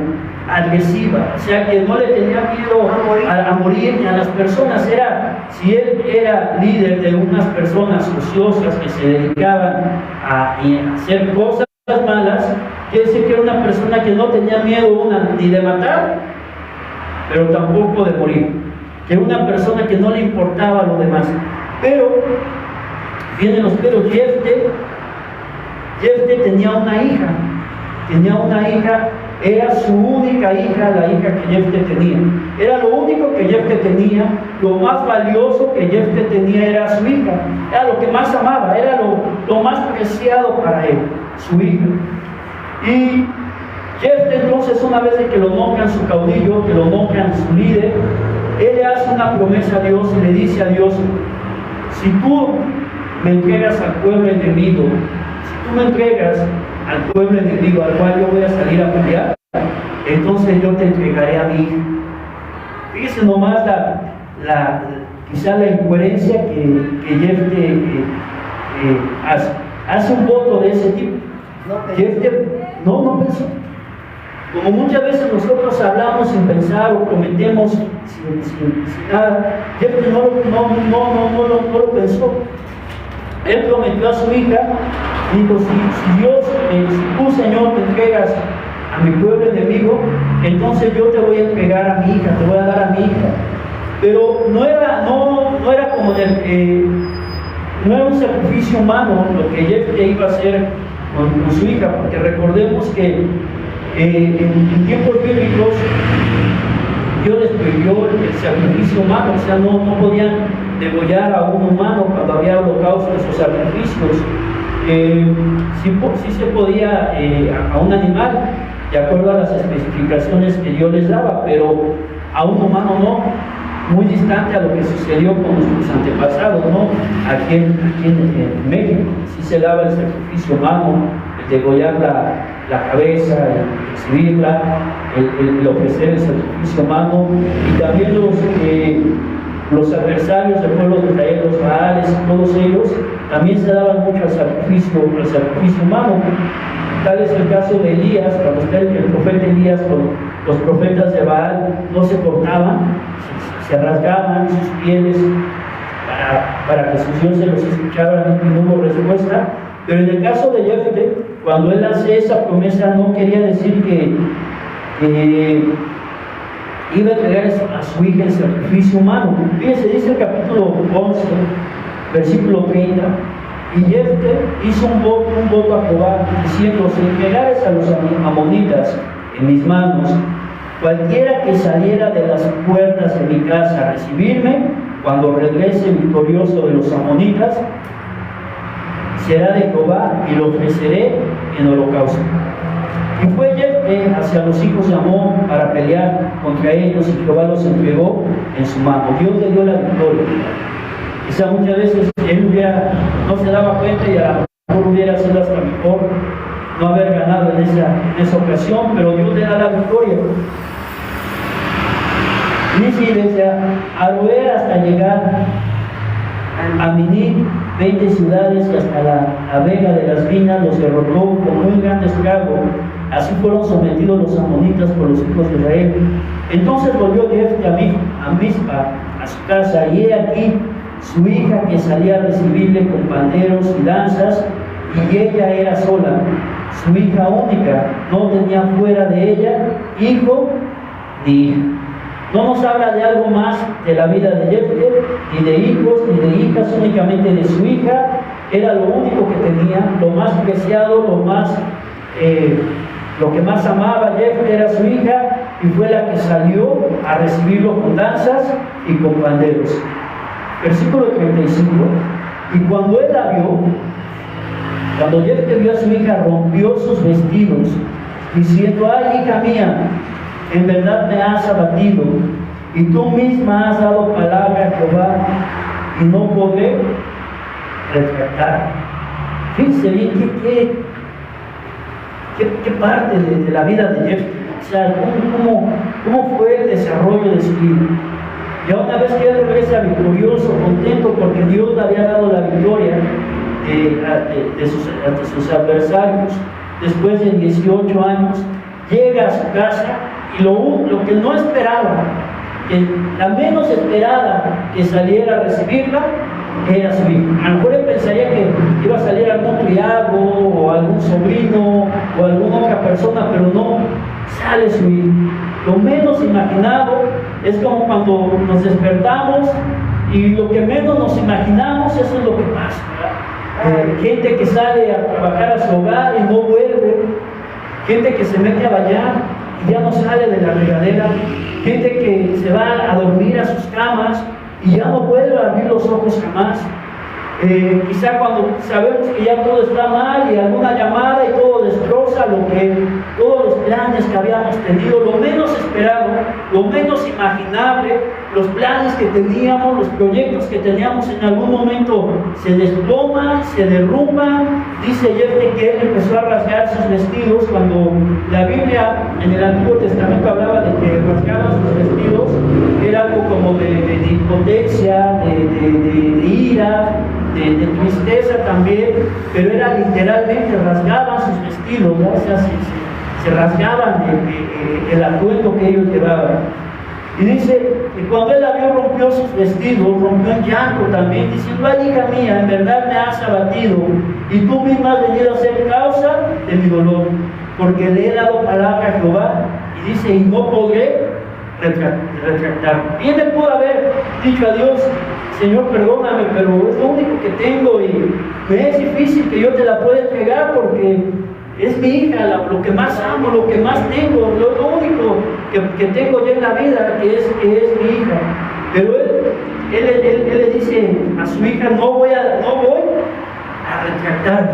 agresiva, o sea que no le tenía miedo a morir ni a las personas. Si él era líder de unas personas ociosas que se dedicaban a hacer cosas malas, quiere decir que era una persona que no tenía miedo ni de matar, pero tampoco de morir, que era una persona que no le importaba lo demás. Pero vienen los peros. Jefte tenía una hija, era su única hija, la hija que Jefte tenía. Era lo único que Jefte tenía, lo más valioso que Jefte tenía era su hija. Era lo que más amaba, era lo más preciado para él, su hija. Y Jefte entonces, una vez que lo nombran su caudillo, que lo nombran su líder, él le hace una promesa a Dios y le dice a Dios: si tú me entregas al pueblo enemigo, si tú me entregas al pueblo enemigo al cual yo voy a salir a pelear, entonces yo te entregaré a mí. Fíjese nomás quizá la incoherencia que Jefte hace un voto de ese tipo. Jefte no pensó. Como muchas veces nosotros hablamos sin pensar o prometemos sin nada, Jefte no lo pensó. Él prometió a su hija, dijo: si tú, Señor, te entregas a mi pueblo enemigo, entonces yo te voy a entregar a mi hija, te voy a dar a mi hija. Pero no era como no era un sacrificio humano lo que Jefte iba a hacer con su hija, porque recordemos que en tiempos bíblicos Dios les prohibió el sacrificio humano, o sea, no podían degollar a un humano cuando había holocaustos o sacrificios. Sí se podía a un animal, de acuerdo a las especificaciones que Dios les daba, pero a un humano no. Muy distante a lo que sucedió con nuestros antepasados, ¿no? Aquí en México sí se daba el sacrificio humano, el degollar la cabeza, el exhibirla, el ofrecer el sacrificio humano. Y también los adversarios del pueblo de Israel, los Baales y todos ellos, también se daban mucho al sacrificio humano. Tal es el caso de Elías, cuando está el profeta Elías con los profetas de Baal, no se cortaban, se rasgaban sus pieles para que sus dioses los escucharan y no hubo respuesta. Pero en el caso de Jefte, cuando él hace esa promesa, no quería decir que iba a entregar a su hija en sacrificio humano. Fíjense, dice el capítulo 11, versículo 30: Y Jefté hizo un voto a Jehová, diciendo: si entregares a los amonitas en mis manos, cualquiera que saliera de las puertas de mi casa a recibirme, cuando regrese victorioso de los amonitas, será de Jehová, y lo ofreceré en holocausto. Y fue Jefté hacia los hijos de Amón para pelear contra ellos, y Jehová los entregó en su mano. Dios le dio la victoria. Quizá muchas veces él no se daba cuenta, y a lo mejor hubiera sido hasta mejor no haber ganado en esa ocasión, pero Dios le da la victoria. Dice: desde Aroer hasta llegar a Miní, 20 ciudades, y hasta la vega de las viñas los derrotó con muy gran estrago. Así fueron sometidos los amonitas por los hijos de Israel. Entonces volvió Jefté a Mizpa, a su casa, y he aquí su hija que salía a recibirle con panderos y danzas, y ella era sola, su hija única, no tenía fuera de ella hijo ni hija. No nos habla de algo más de la vida de Jefté, ni de hijos ni de hijas, únicamente de su hija. Era lo único que tenía, lo más preciado, lo que más amaba Jefté era su hija, y fue la que salió a recibirlo con danzas y con panderos. Versículo 35: y cuando él la vio, cuando Jefté vio a su hija, rompió sus vestidos, diciendo: ay, hija mía, en verdad me has abatido, y tú misma has dado palabra a Jehová, y no podré retractar. Fíjense bien qué parte de la vida de Jefté, o sea, cómo fue el desarrollo de su vida. Ya una vez que él regresa victorioso, contento porque Dios le había dado la victoria ante sus adversarios, después de 18 años, llega a su casa, y lo que no esperaba, que la menos esperada que saliera a recibirla, era su hijo. A lo mejor él pensaría que iba a salir algún criado, o algún sobrino, o alguna otra persona, pero no, sale su hijo. Lo menos imaginado es como cuando nos despertamos, y lo que menos nos imaginamos, eso es lo que pasa. Gente que sale a trabajar a su hogar y no vuelve, gente que se mete a bañar y ya no sale de la regadera, gente que se va a dormir a sus camas y ya no vuelve a abrir los ojos jamás. Quizá cuando sabemos que ya todo está mal, y alguna llamada y todo destroza todos los planes que habíamos tenido, lo menos esperado, lo menos imaginable, los planes que teníamos, los proyectos que teníamos, en algún momento se desploman, se derrumban. Dice Jefté que él empezó a rasgar sus vestidos, cuando la Biblia en el Antiguo Testamento hablaba de que rasgaban sus vestidos, era algo como de impotencia, de ira, de tristeza también, pero era literalmente, rasgaban sus vestidos, ¿no? O sea, se rasgaban el atuendo que ellos llevaban. Y dice que cuando él la vio, rompió sus vestidos, rompió en llanto también, diciendo: ay, hija mía, en verdad me has abatido, y tú misma has venido a ser causa de mi dolor, porque le he dado palabra a Jehová. Y dice: y no podré retractar. Bien le pudo haber dicho a Dios: Señor, perdóname, pero es lo único que tengo, y me es difícil que yo te la pueda entregar, porque es mi hija, lo que más amo, lo que más tengo, lo único que tengo ya en la vida, que es mi hija. Pero él le dice a su hija: no voy a retractar.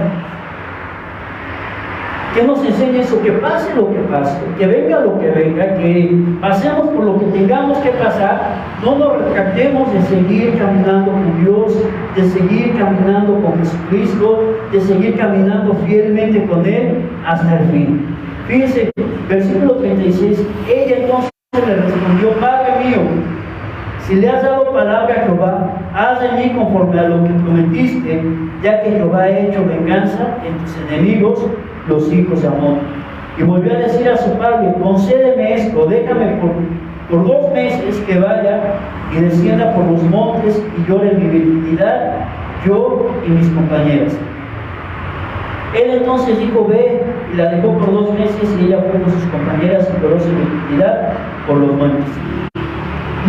¿Qué nos enseña eso? Que pase lo que pase, que venga lo que venga, que pasemos por lo que tengamos que pasar, no nos retractemos de seguir caminando con Dios, de seguir caminando con Jesucristo, de seguir caminando fielmente con Él hasta el fin. Fíjense, versículo 36, ella entonces le respondió: Padre mío, si le has dado palabra a Jehová, haz de mí conforme a lo que prometiste, ya que Jehová ha hecho venganza en tus enemigos, los hijos de Amón. Y volvió a decir a su padre: concédeme esto, déjame por 2 meses que vaya y descienda por los montes y llore mi virginidad, yo y mis compañeras. Él entonces dijo: ve, y la dejó por 2 meses, y ella fue con sus compañeras y lloró su virginidad por los montes.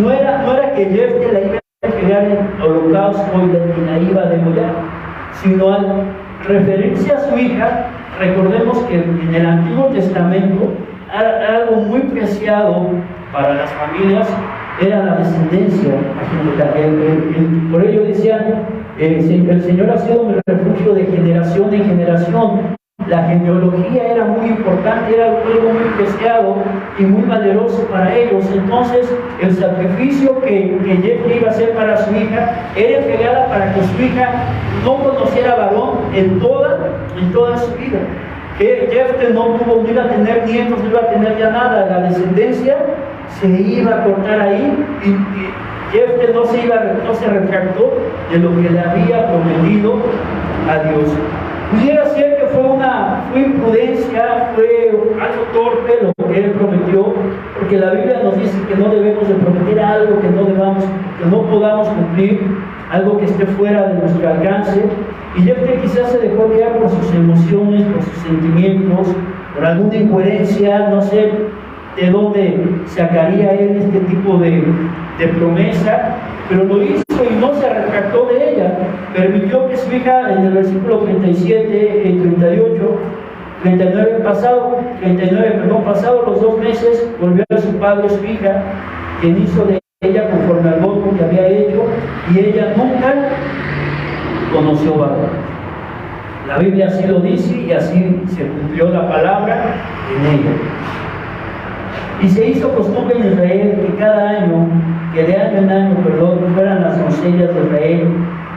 No era que Jefté la iba a entregar en holocausto y la iba a degollar. sino al referirse a su hija. Recordemos que en el Antiguo Testamento algo muy preciado para las familias era la descendencia. Por ello decían, el Señor ha sido mi refugio de generación en generación. La genealogía era muy importante, era algo muy preciado y muy valeroso para ellos. Entonces, el sacrificio que Jefté iba a hacer para su hija era entregada para que su hija no conociera varón en toda su vida. Que Jefté no iba a tener nietos, no iba a tener ya nada. La descendencia se iba a cortar ahí y Jefté no se retractó de lo que le había prometido a Dios. Pudiera ser que fue imprudencia, fue algo torpe lo que él prometió, porque la Biblia nos dice que no debemos de prometer algo que no podamos cumplir, algo que esté fuera de nuestro alcance. Y Jefté quizás se dejó guiar por sus emociones, por sus sentimientos, por alguna incoherencia, no sé de dónde sacaría él este tipo de promesa, pero lo hizo y no se retractó de ella. Permitió que su hija, en el versículo 37 y 39, pasado los 2 meses, volvió a su padre su hija, quien hizo de ella conforme al voto que había hecho, y ella nunca conoció varón. La Biblia así lo dice y así se cumplió la palabra en ella. Y se hizo costumbre en Israel que cada año, que de año en año, fueran las doncellas de Israel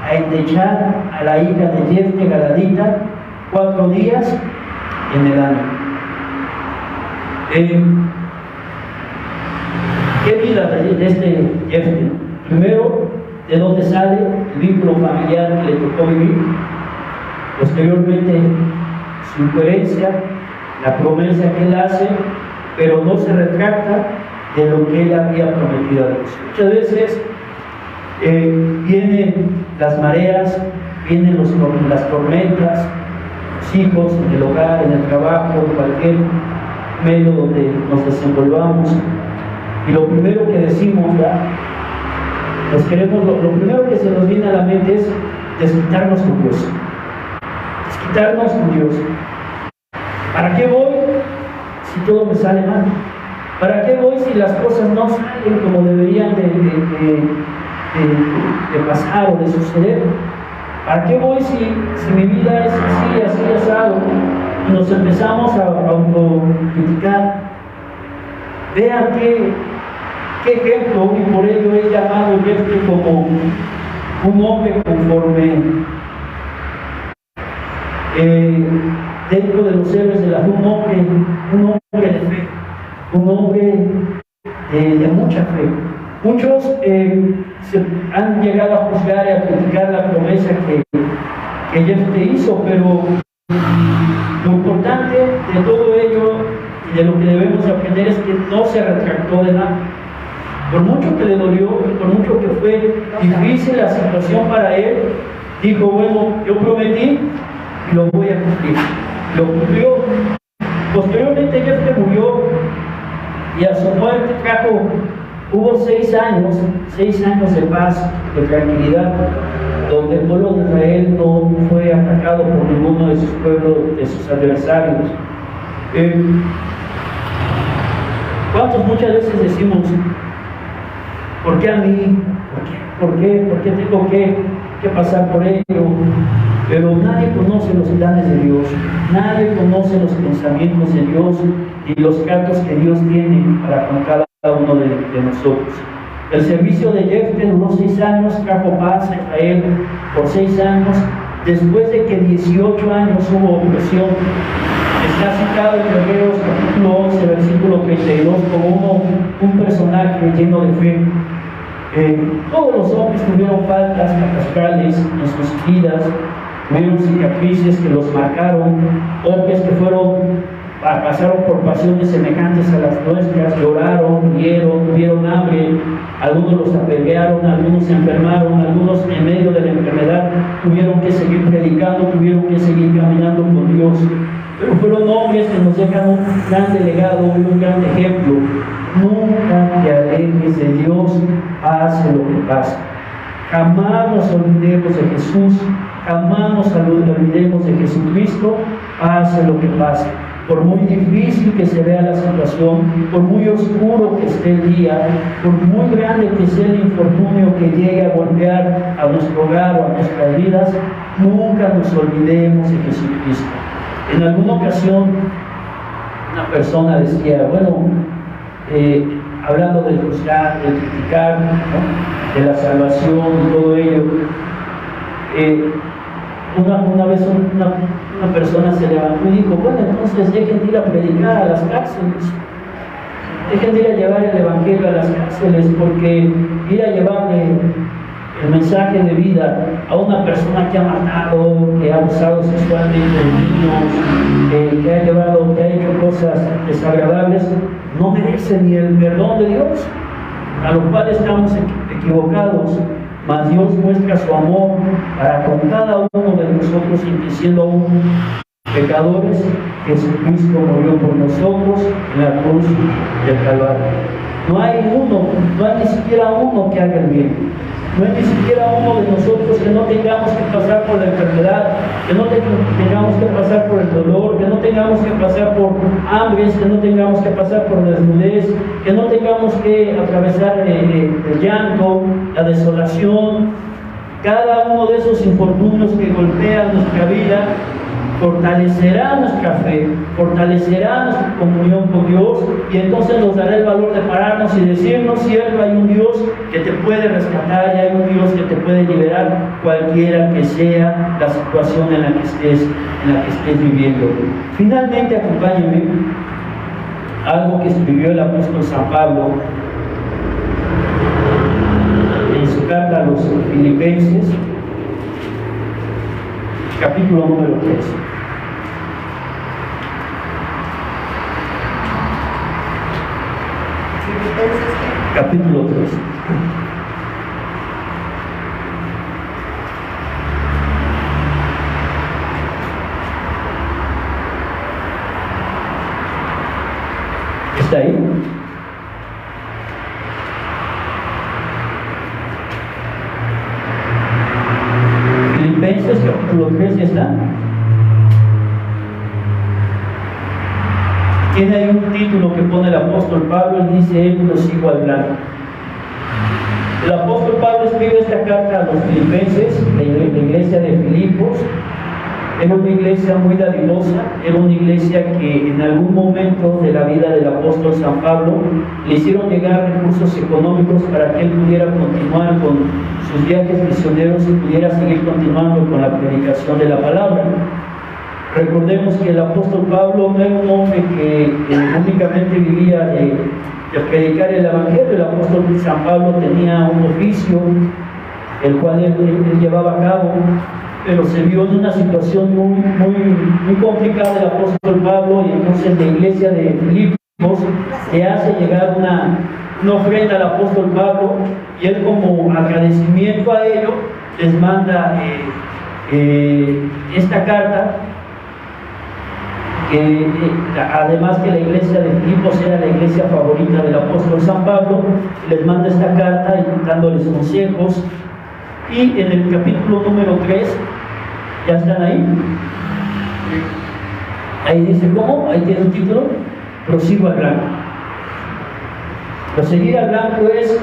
a endechar a la hija de Jefté Galadita 4 días en el año. ¿Qué vida de este Jefté? Primero, de dónde sale el vínculo familiar que le tocó vivir. Posteriormente, su incoherencia, la promesa que él hace, pero no se retracta de lo que él había prometido a Dios. Muchas veces vienen las mareas, vienen las tormentas, los hijos, en el hogar, en el trabajo, en cualquier medio donde nos desenvolvamos, y lo primero que decimos, lo primero que se nos viene a la mente es desquitarnos con Dios. Desquitarnos con Dios. ¿Para qué voy si todo me sale mal? ¿Para qué voy si las cosas no salen como deberían de pasar o de suceder? ¿Para qué voy si mi vida es así, asado? Y nos empezamos a autocriticar. Vean qué ejemplo, y por ello he llamado a Jefté como un hombre conforme dentro de los héroes de la fe, un hombre de fe, un hombre de mucha fe. Muchos se han llegado a juzgar y a criticar la promesa que Jefté hizo, pero lo importante de todo ello y de lo que debemos aprender es que no se retractó de nada. Por mucho que le dolió, por mucho que fue difícil la situación para él, dijo, bueno, yo prometí y lo voy a cumplir. Lo cumplió. Posteriormente Jefté murió y a su muerte hubo 6 años de paz, de tranquilidad, donde el pueblo de Israel no fue atacado por ninguno de sus pueblos, de sus adversarios. ¿Cuántos muchas veces decimos, ¿por qué a mí? ¿Por qué tengo que pasar por ello? Pero nadie conoce los planes de Dios, nadie conoce los pensamientos de Dios y los tratos que Dios tiene para con cada uno de nosotros. El servicio de Jefté duró 6 años, trajo paz a Israel por 6 años, después de que 18 años hubo opresión. Está citado en Hebreos capítulo 11, versículo 32, como un personaje lleno de fe. Todos los hombres tuvieron faltas catastrales en sus vidas, tuvieron cicatrices que los marcaron, hombres que pasaron por pasiones semejantes a las nuestras, lloraron, murieron, tuvieron hambre, algunos los apedrearon, algunos se enfermaron, algunos en medio de la enfermedad tuvieron que seguir predicando, tuvieron que seguir caminando con Dios. Pero fueron hombres que nos dejan un gran legado, un gran ejemplo. Nunca te alejes de Dios, pase lo que pase. Jamás nos olvidemos de Jesús, jamás nos olvidemos de Jesucristo, pase lo que pase. Por muy difícil que se vea la situación, por muy oscuro que esté el día, por muy grande que sea el infortunio que llegue a golpear a nuestro hogar o a nuestras vidas, nunca nos olvidemos de Jesucristo. En alguna ocasión, una persona decía, bueno, hablando de juzgar, de criticar, ¿no?, de la salvación y todo ello, una vez una persona se levantó y dijo, bueno, entonces dejen de ir a predicar a las cárceles, dejen de ir a llevar el evangelio a las cárceles, porque ir a llevarle el mensaje de vida a una persona que ha matado, que ha abusado sexualmente de niños, que ha llevado, que ha hecho cosas desagradables, no merece ni el perdón de Dios, a lo cual estamos equivocados. Mas Dios muestra su amor para con cada uno de nosotros, y que siendo aún pecadores, Jesucristo murió por nosotros en la cruz del Calvario. No hay ni siquiera uno que haga el bien. No hay ni siquiera uno de nosotros que no tengamos que pasar por la enfermedad, que no tengamos que pasar por el dolor, que no tengamos que pasar por hambres, que no tengamos que pasar por desnudez, que no tengamos que atravesar el llanto, la desolación. Cada uno de esos infortunios que golpean nuestra vida fortalecerá nuestra fe, fortalecerá nuestra comunión con Dios, y entonces nos dará el valor de pararnos y decirnos, cierto, hay un Dios que te puede rescatar y hay un Dios que te puede liberar, cualquiera que sea la situación en la que estés viviendo. Finalmente, acompáñenme a algo que escribió el apóstol San Pablo en su carta a los Filipenses, capítulo número 3. Capítulo 3. ¿Está ahí? Filipenses capítulo 3, ¿ya está? Tiene ahí un título que pone el apóstol Pablo y dice, él lo sigo al blanco. El apóstol Pablo escribe esta carta a los filipenses, de la iglesia de Filipos. Era una iglesia muy dadivosa, era una iglesia que en algún momento de la vida del apóstol San Pablo le hicieron llegar recursos económicos para que él pudiera continuar con sus viajes misioneros y pudiera seguir continuando con la predicación de la palabra. Recordemos que el apóstol Pablo no era un hombre que únicamente vivía de predicar el evangelio. El apóstol San Pablo tenía un oficio, el cual él llevaba a cabo, pero se vio en una situación muy complicada el apóstol Pablo, y entonces la iglesia de Filipos le hace llegar una ofrenda al apóstol Pablo, y él, como agradecimiento a ello, les manda esta carta, que además que la iglesia de Filipos era la iglesia favorita del apóstol San Pablo, les manda esta carta dándoles consejos. Y en el capítulo número 3, ¿ya están ahí? Ahí dice, ¿cómo? Ahí tiene un título, prosigo al blanco. Proseguir al blanco es,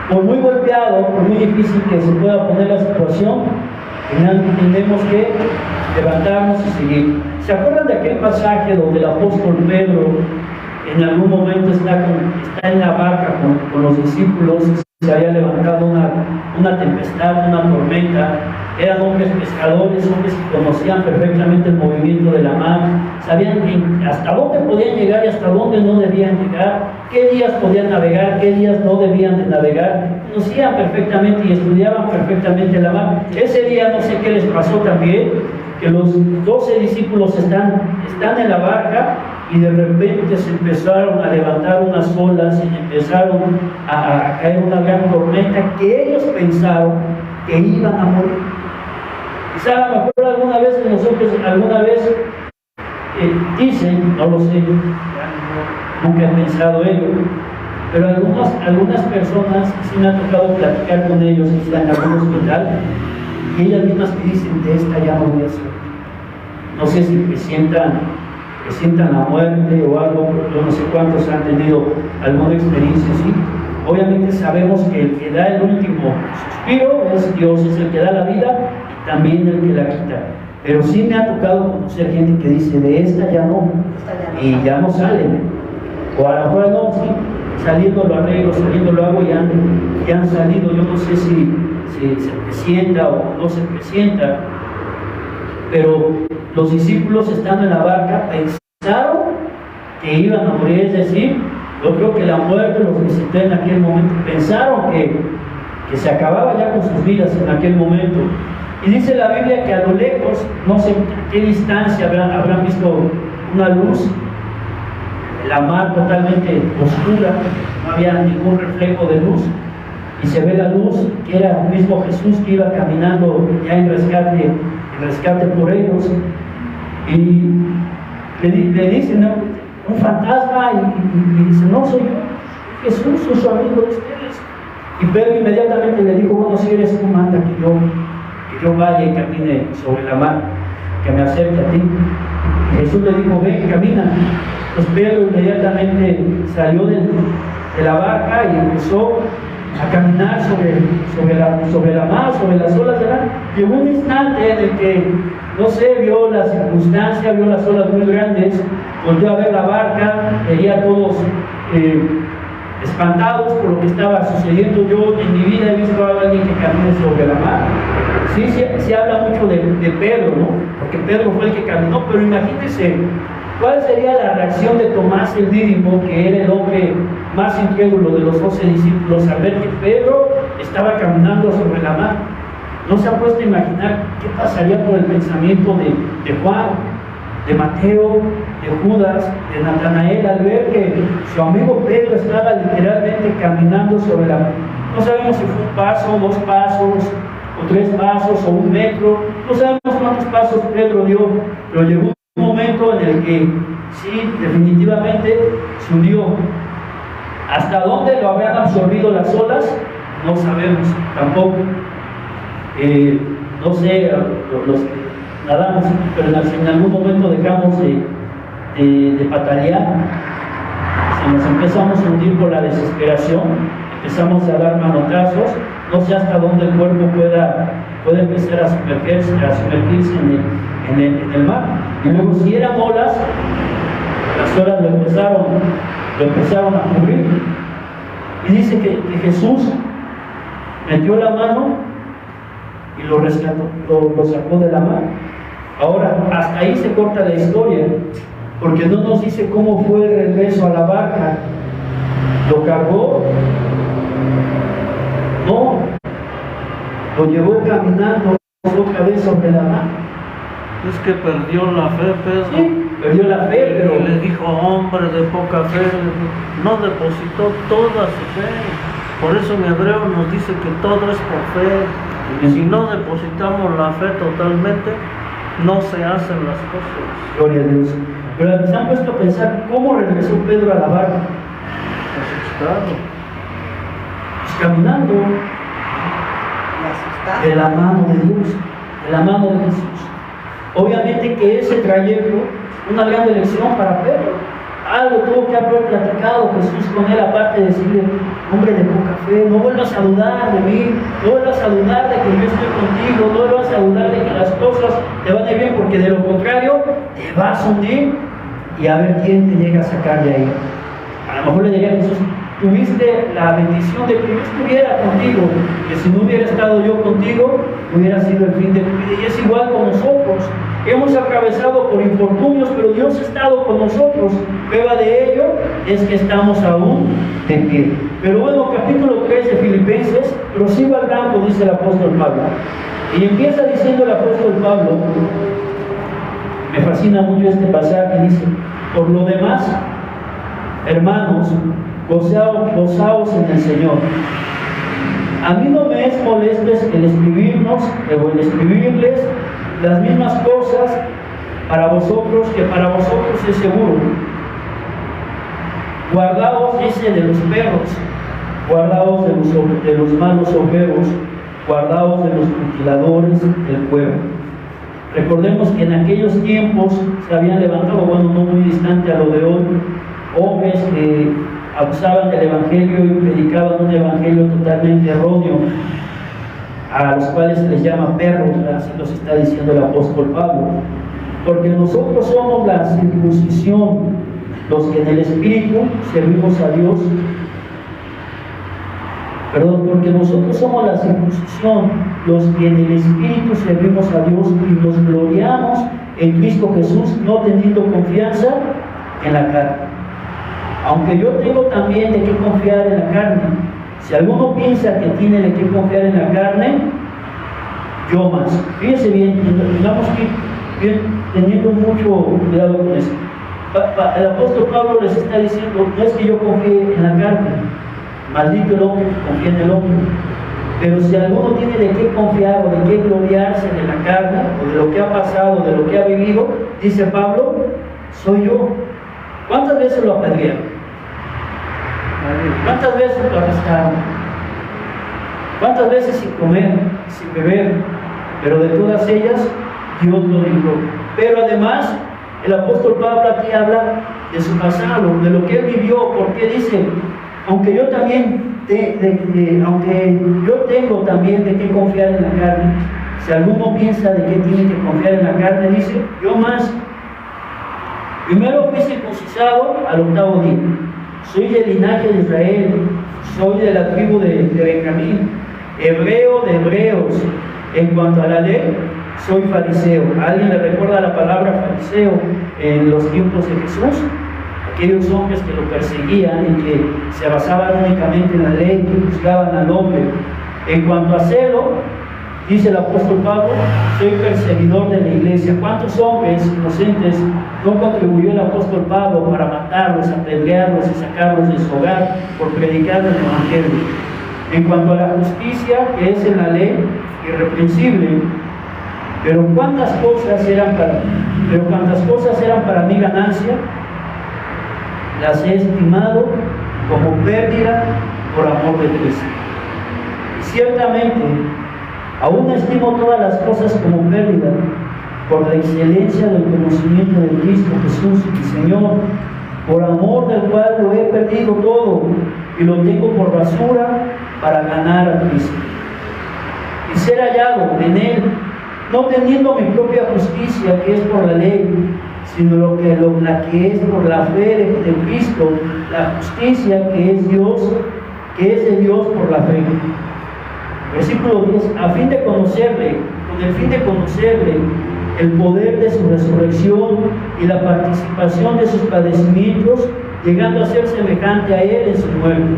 por muy golpeado, por muy difícil que se pueda poner la situación, tenemos que levantarnos y seguir. ¿Se acuerdan de aquel pasaje donde el apóstol Pedro en algún momento está en la barca con los discípulos? Se había levantado una tempestad, una tormenta. Eran hombres pescadores, hombres que conocían perfectamente el movimiento de la mar, sabían hasta dónde podían llegar y hasta dónde no debían llegar, qué días podían navegar, qué días no debían de navegar. Conocían perfectamente y estudiaban perfectamente la mar. Ese día no sé qué les pasó también, que los 12 discípulos están en la barca, y de repente se empezaron a levantar unas olas y empezaron a caer una gran tormenta que ellos pensaron que iban a morir. Quizá a lo mejor alguna vez dicen, no lo sé, nunca he pensado ello, pero algunas personas, sí me ha tocado platicar con ellos, que están en algún hospital, y ellas mismas te dicen, de esta ya no voy a salir. No sé si presientan la muerte o algo, yo no sé cuántos han tenido alguna experiencia así. Obviamente sabemos que el que da el último suspiro es Dios, es el que da la vida y también el que la quita. Pero sí me ha tocado conocer gente que dice, de esta ya no, y ya no sale. O a lo mejor no, sí, saliendo lo arreglo, saliendo lo hago y han salido. Yo no sé si se presienta o no se presienta, pero los discípulos estando en la barca pensaron que iban a morir, es decir, yo creo que la muerte los visitó en aquel momento, pensaron que se acababa ya con sus vidas en aquel momento. Y dice la Biblia que a lo lejos, no sé a qué distancia habrán visto una luz, la mar totalmente oscura, no había ningún reflejo de luz, y se ve la luz que era el mismo Jesús que iba caminando ya en rescate por ellos, y le dicen, ¿no?, un fantasma, y dice, no, soy yo, Jesús, soy su amigo de ustedes. Y Pedro inmediatamente le dijo, bueno, si eres tú, manda que yo vaya y camine sobre la mar, que me acerque a ti. Y Jesús le dijo, ven, camina. Pues Pedro inmediatamente salió de la barca y empezó a caminar sobre la mar, sobre las olas de la mar. Llegó un instante en el que, no sé, vio la circunstancia, vio las olas muy grandes, volvió a ver la barca, veía a todos espantados por lo que estaba sucediendo. Yo en mi vida he visto a alguien que camine sobre la mar. Sí, se habla mucho de Pedro, ¿no? Porque Pedro fue el que caminó, pero imagínense, ¿cuál sería la reacción de Tomás el Dídimo, que era el hombre más incrédulo de los 12 discípulos, al ver que Pedro estaba caminando sobre la mar? ¿No se ha puesto a imaginar qué pasaría por el pensamiento de Juan, de Mateo, de Judas, de Natanael, al ver que su amigo Pedro estaba literalmente caminando sobre la mar? No sabemos si fue un paso, 2 pasos, o 3 pasos, o 1 metro, no sabemos cuántos pasos Pedro dio, pero llegó un momento en el que sí, definitivamente se hundió. ¿Hasta dónde lo habían absorbido las olas? No sabemos tampoco. No sé, los que nadamos, pero en algún momento dejamos de patalear, nos empezamos a hundir por la desesperación, empezamos a dar manotazos, no sé hasta dónde el cuerpo puede empezar a sumergirse en el mar. Y luego, si eran olas, las olas lo empezaron a cubrir. Y dice que Jesús metió la mano y lo rescató, lo sacó de la mar. Ahora, hasta ahí se corta la historia, porque no nos dice cómo fue el regreso a la barca. ¿Lo cargó? No, lo llevó caminando otra vez sobre la mar. Es que perdió la fe, Pedro. Sí, perdió la fe, pero le dijo, hombre de poca fe, no depositó toda su fe. Por eso en Hebreo nos dice que todo es por fe. Y si no depositamos la fe totalmente, no se hacen las cosas. Gloria a Dios. Pero se han puesto a pensar cómo regresó Pedro a la barca. Asustado. Pues caminando de la mano de Dios, de la mano de Jesús. Obviamente que ese trayecto, una gran lección para Pedro. Algo tuvo que haber platicado Jesús con él, aparte de decirle, hombre de poca fe, no vuelvas a dudar de mí, no vuelvas a dudar de que yo estoy contigo, no vuelvas a dudar de que las cosas te van a ir bien, porque de lo contrario te vas a hundir, y a ver quién te llega a sacar de ahí. A lo mejor le diría a Jesús, tuviste la bendición de que yo estuviera contigo, que si no hubiera estado yo contigo, hubiera sido el fin de tu vida. Y es igual con nosotros. Hemos atravesado por infortunios, pero Dios ha estado con nosotros. Prueba de ello es que estamos aún de pie. Pero bueno, capítulo 3 de Filipenses, prosigo al blanco, dice el apóstol Pablo. Y empieza diciendo el apóstol Pablo, me fascina mucho este pasaje, dice, por lo demás, hermanos, gozaos en el Señor. A mí no me es molesto el escribirles las mismas cosas para vosotros, que para vosotros es seguro. Guardaos, dice, de los perros, guardaos de los malos obreros, guardaos de los mutiladores del pueblo. Recordemos que en aquellos tiempos se habían levantado, bueno, no muy distante a lo de hoy, hombres que abusaban del evangelio y predicaban un evangelio totalmente erróneo, a los cuales se les llama perros, así los está diciendo el apóstol Pablo, porque nosotros somos la circuncisión, los que en el Espíritu servimos a Dios. Porque nosotros somos la circuncisión, los que en el Espíritu servimos a Dios y nos gloriamos en Cristo Jesús, no teniendo confianza en la carne. Aunque yo tengo también de qué confiar en la carne. Si alguno piensa que tiene de qué confiar en la carne, yo más. Fíjense bien, tengamos que ir teniendo mucho cuidado con eso. El apóstol Pablo les está diciendo, no es que yo confíe en la carne, maldito el hombre que confía en el hombre. Pero si alguno tiene de qué confiar o de qué gloriarse de la carne, o de lo que ha pasado, de lo que ha vivido, dice Pablo, soy yo. ¿Cuántas veces lo apedrearon? ¿Cuántas veces lo arrestaron? ¿Cuántas veces sin comer, sin beber? Pero de todas ellas, Dios lo libró. Pero además, el apóstol Pablo aquí habla de su pasado, de lo que él vivió, porque dice, aunque yo también, aunque yo tengo también de qué confiar en la carne, si alguno piensa de qué tiene que confiar en la carne, dice, yo más. Primero fui circuncidado al 8º día. Soy del linaje de Israel, soy de la tribu de Benjamín, hebreo de hebreos. En cuanto a la ley, soy fariseo. ¿Alguien le recuerda la palabra fariseo en los tiempos de Jesús? Aquellos hombres que lo perseguían y que se basaban únicamente en la ley, que juzgaban al hombre. En cuanto a celo, dice el apóstol Pablo, soy perseguidor de la iglesia. ¿Cuántos hombres inocentes no contribuyó el apóstol Pablo para matarlos, apedrearlos y sacarlos de su hogar por predicar el evangelio? En cuanto a la justicia, que es en la ley, irreprensible, pero cuántas cosas eran para mi ganancia, las he estimado como pérdida por amor de Cristo. Y ciertamente, aún estimo todas las cosas como pérdida por la excelencia del conocimiento de Cristo Jesús, mi Señor, por amor del cual lo he perdido todo y lo tengo por basura para ganar a Cristo y ser hallado en Él, no teniendo mi propia justicia que es por la ley, sino la que es por la fe de Cristo, la justicia que es de Dios por la fe. Versículo 10, con el fin de conocerle, el poder de su resurrección y la participación de sus padecimientos, llegando a ser semejante a Él en su muerte,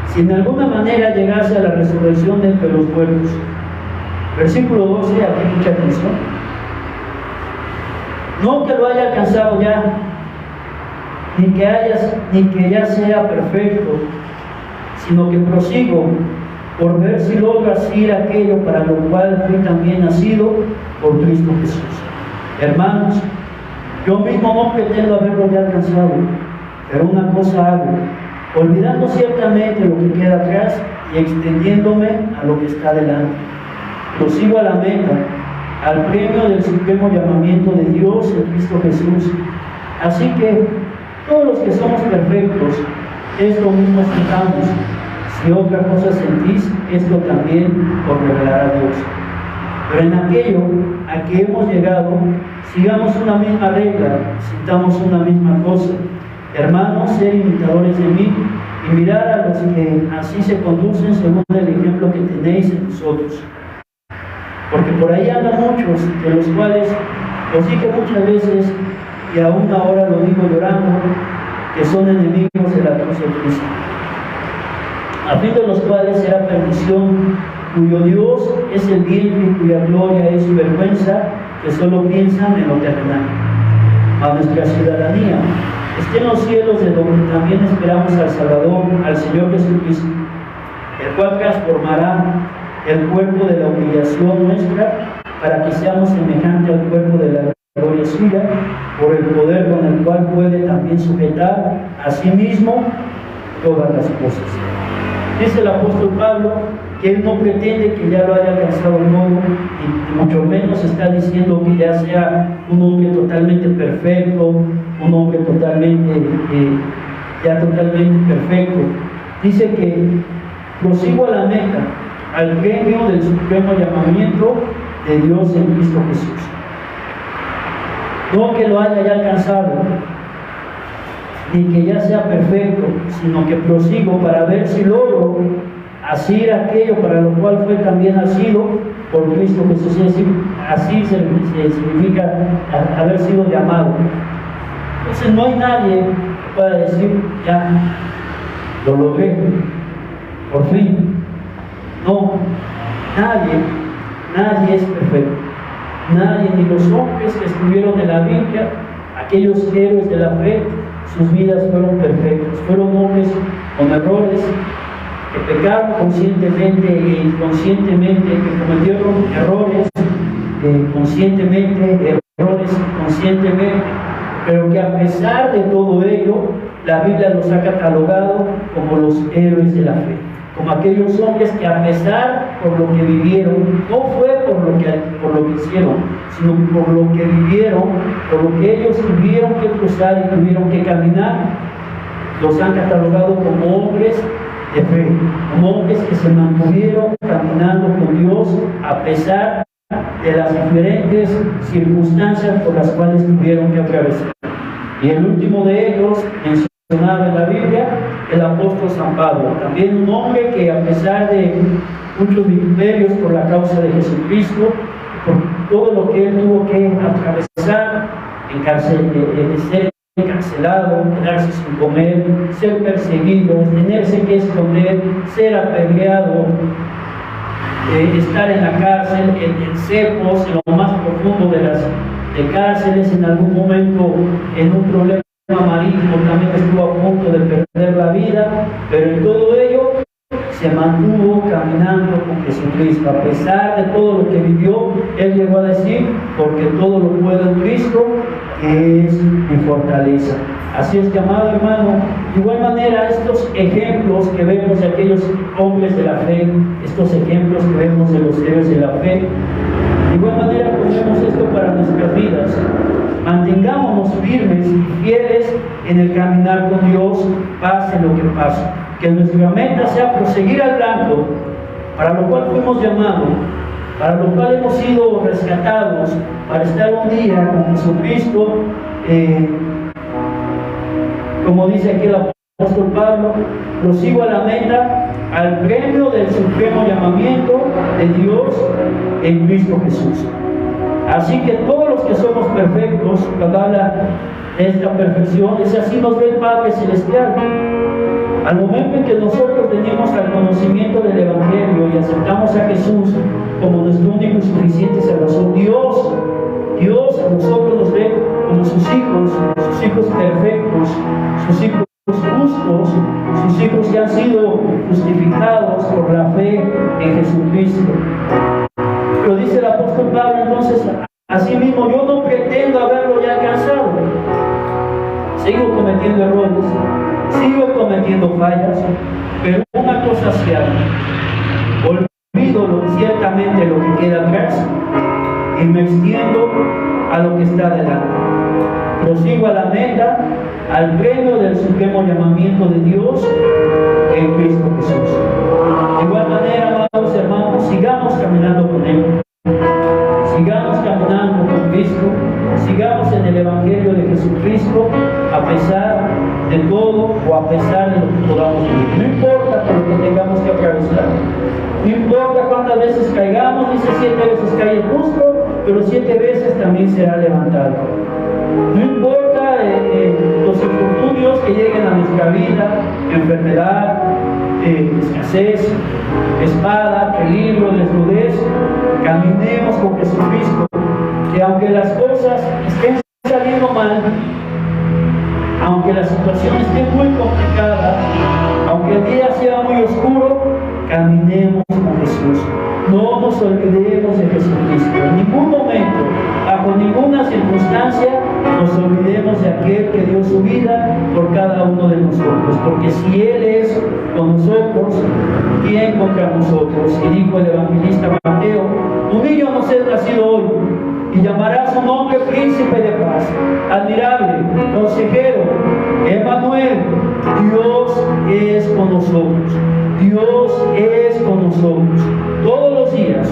si en alguna manera llegase a la resurrección de entre los muertos. Versículo 12, aquí mucha atención. No que lo haya alcanzado ya, ni que ya sea perfecto, sino que prosigo por ver si logro asir aquello para lo cual fui también nacido por Cristo Jesús. Hermanos, yo mismo no pretendo haberlo ya alcanzado, pero una cosa hago, olvidando ciertamente lo que queda atrás y extendiéndome a lo que está delante. Prosigo a la meta, al premio del supremo llamamiento de Dios en Cristo Jesús. Así que todos los que somos perfectos, esto mismo sintamos. Si otra cosa sentís, esto también os revelará Dios. Pero en aquello a que hemos llegado, sigamos una misma regla, sintamos una misma cosa. Hermanos, ser imitadores de mí y mirar a los que así se conducen según el ejemplo que tenéis en nosotros. Porque por ahí andan muchos, de los cuales os dije muchas veces, y aún ahora lo digo llorando, que son enemigos de la cruz de Cristo, a fin de los cuales será perdición, cuyo Dios es el vientre y cuya gloria es su vergüenza, que solo piensan en lo terrenal. A nuestra ciudadanía esté en los cielos, de donde también esperamos al Salvador, al Señor Jesucristo, el cual transformará el cuerpo de la humillación nuestra, para que seamos semejantes al cuerpo de la gloria suya, por el poder con el cual puede también sujetar a sí mismo todas las cosas. Dice el apóstol Pablo Él no pretende que ya lo haya alcanzado todo, y mucho menos está diciendo que ya sea un hombre totalmente perfecto, un hombre totalmente perfecto. Dice que prosigo a la meta, al premio del supremo llamamiento de Dios en Cristo Jesús. No que lo haya ya alcanzado, ni que ya sea perfecto, sino que prosigo para ver si logro asir aquello para lo cual fue también asido por Cristo Jesús. Así significa haber sido llamado. Entonces no hay nadie que pueda decir, ya lo logré, por fin. No, nadie es perfecto. Nadie, ni los hombres que escribieron en la Biblia, aquellos héroes de la fe, sus vidas fueron perfectas. Fueron hombres con errores, que pecaron conscientemente e inconscientemente, que cometieron errores conscientemente, pero que a pesar de todo ello, la Biblia los ha catalogado como los héroes de la fe, como aquellos hombres que a pesar por lo que vivieron, no fue por lo que hicieron, sino por lo que vivieron, por lo que ellos tuvieron que cruzar y tuvieron que caminar, los han catalogado como hombres de fe, como hombres que se mantuvieron caminando con Dios a pesar de las diferentes circunstancias por las cuales tuvieron que atravesar. Y el último de ellos, mencionado en la Biblia, el apóstol San Pablo, también un hombre que a pesar de muchos vituperios por la causa de Jesucristo, por todo lo que él tuvo que atravesar, ser encarcelado, quedarse sin comer, ser perseguido, tenerse que esconder, ser apedreado, estar en la cárcel, en cepos, en lo más profundo de cárceles, en algún momento en un problema marítimo también estuvo a punto de perder la vida, pero en todo ello se mantuvo caminando con Jesucristo. A pesar de todo lo que vivió, él llegó a decir, porque todo lo puedo en Cristo, que es mi fortaleza. Así es que, amado hermano, de igual manera estos ejemplos que vemos de aquellos hombres de la fe, estos ejemplos que vemos de los héroes de la fe, de igual manera ponemos esto para nuestras vidas. Mantengámonos firmes y fieles en el caminar con Dios, pase lo que pase. Que nuestra meta sea proseguir al blanco, para lo cual fuimos llamados, para lo cual hemos sido rescatados, para estar un día con Jesucristo, como dice aquí el apóstol Pablo, prosigo a la meta, al premio del supremo llamamiento de Dios en Cristo Jesús. Así que todos los que somos perfectos, cuando habla de esta perfección, es así nos ve el Padre Celestial. Al momento en que nosotros venimos al conocimiento del Evangelio y aceptamos a Jesús como nuestro único y suficiente Salvador, Dios a nosotros nos ve como sus hijos perfectos, sus hijos justos, sus hijos que han sido justificados por la fe en Jesucristo. Pero dice el apóstol Pablo entonces, así mismo yo no pretendo haberlo ya alcanzado. Sigo cometiendo errores, sigo cometiendo fallas, pero una cosa cierta, olvido ciertamente lo que queda atrás y me extiendo a lo que está delante. Prosigo a la meta, al premio del supremo llamamiento de Dios en Cristo Jesús. De igual manera, amados hermanos, sigamos caminando con Él. Sigamos caminando con Cristo, sigamos en el Evangelio de Jesucristo, a pesar de todo o a pesar de lo que podamos vivir. No importa por lo que tengamos que atravesar, no importa cuántas veces caigamos, dice 7 veces cae el justo, pero 7 veces también será levantado. No importa los infortunios que lleguen a nuestra vida, enfermedad, escasez, espada, peligro, desnudez, caminemos con Jesucristo, que aunque las cosas estén saliendo mal, aunque la situación esté muy complicada, aunque el día sea muy oscuro, caminemos con Jesús. No nos olvidemos de Jesucristo. En ningún momento, bajo ninguna circunstancia, nos olvidemos de aquel que dio su vida por cada uno de nosotros. Porque si Él es con nosotros, ¿quién contra nosotros? Y dijo el evangelista Mateo: un niño nos es nacido hoy, y llamará su nombre Príncipe de Paz, admirable, consejero, Emmanuel. Dios es con nosotros. Dios es con nosotros todos los días,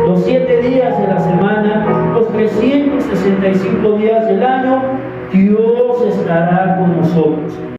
los 7 días de la semana, los 365 días del año. Dios estará con nosotros.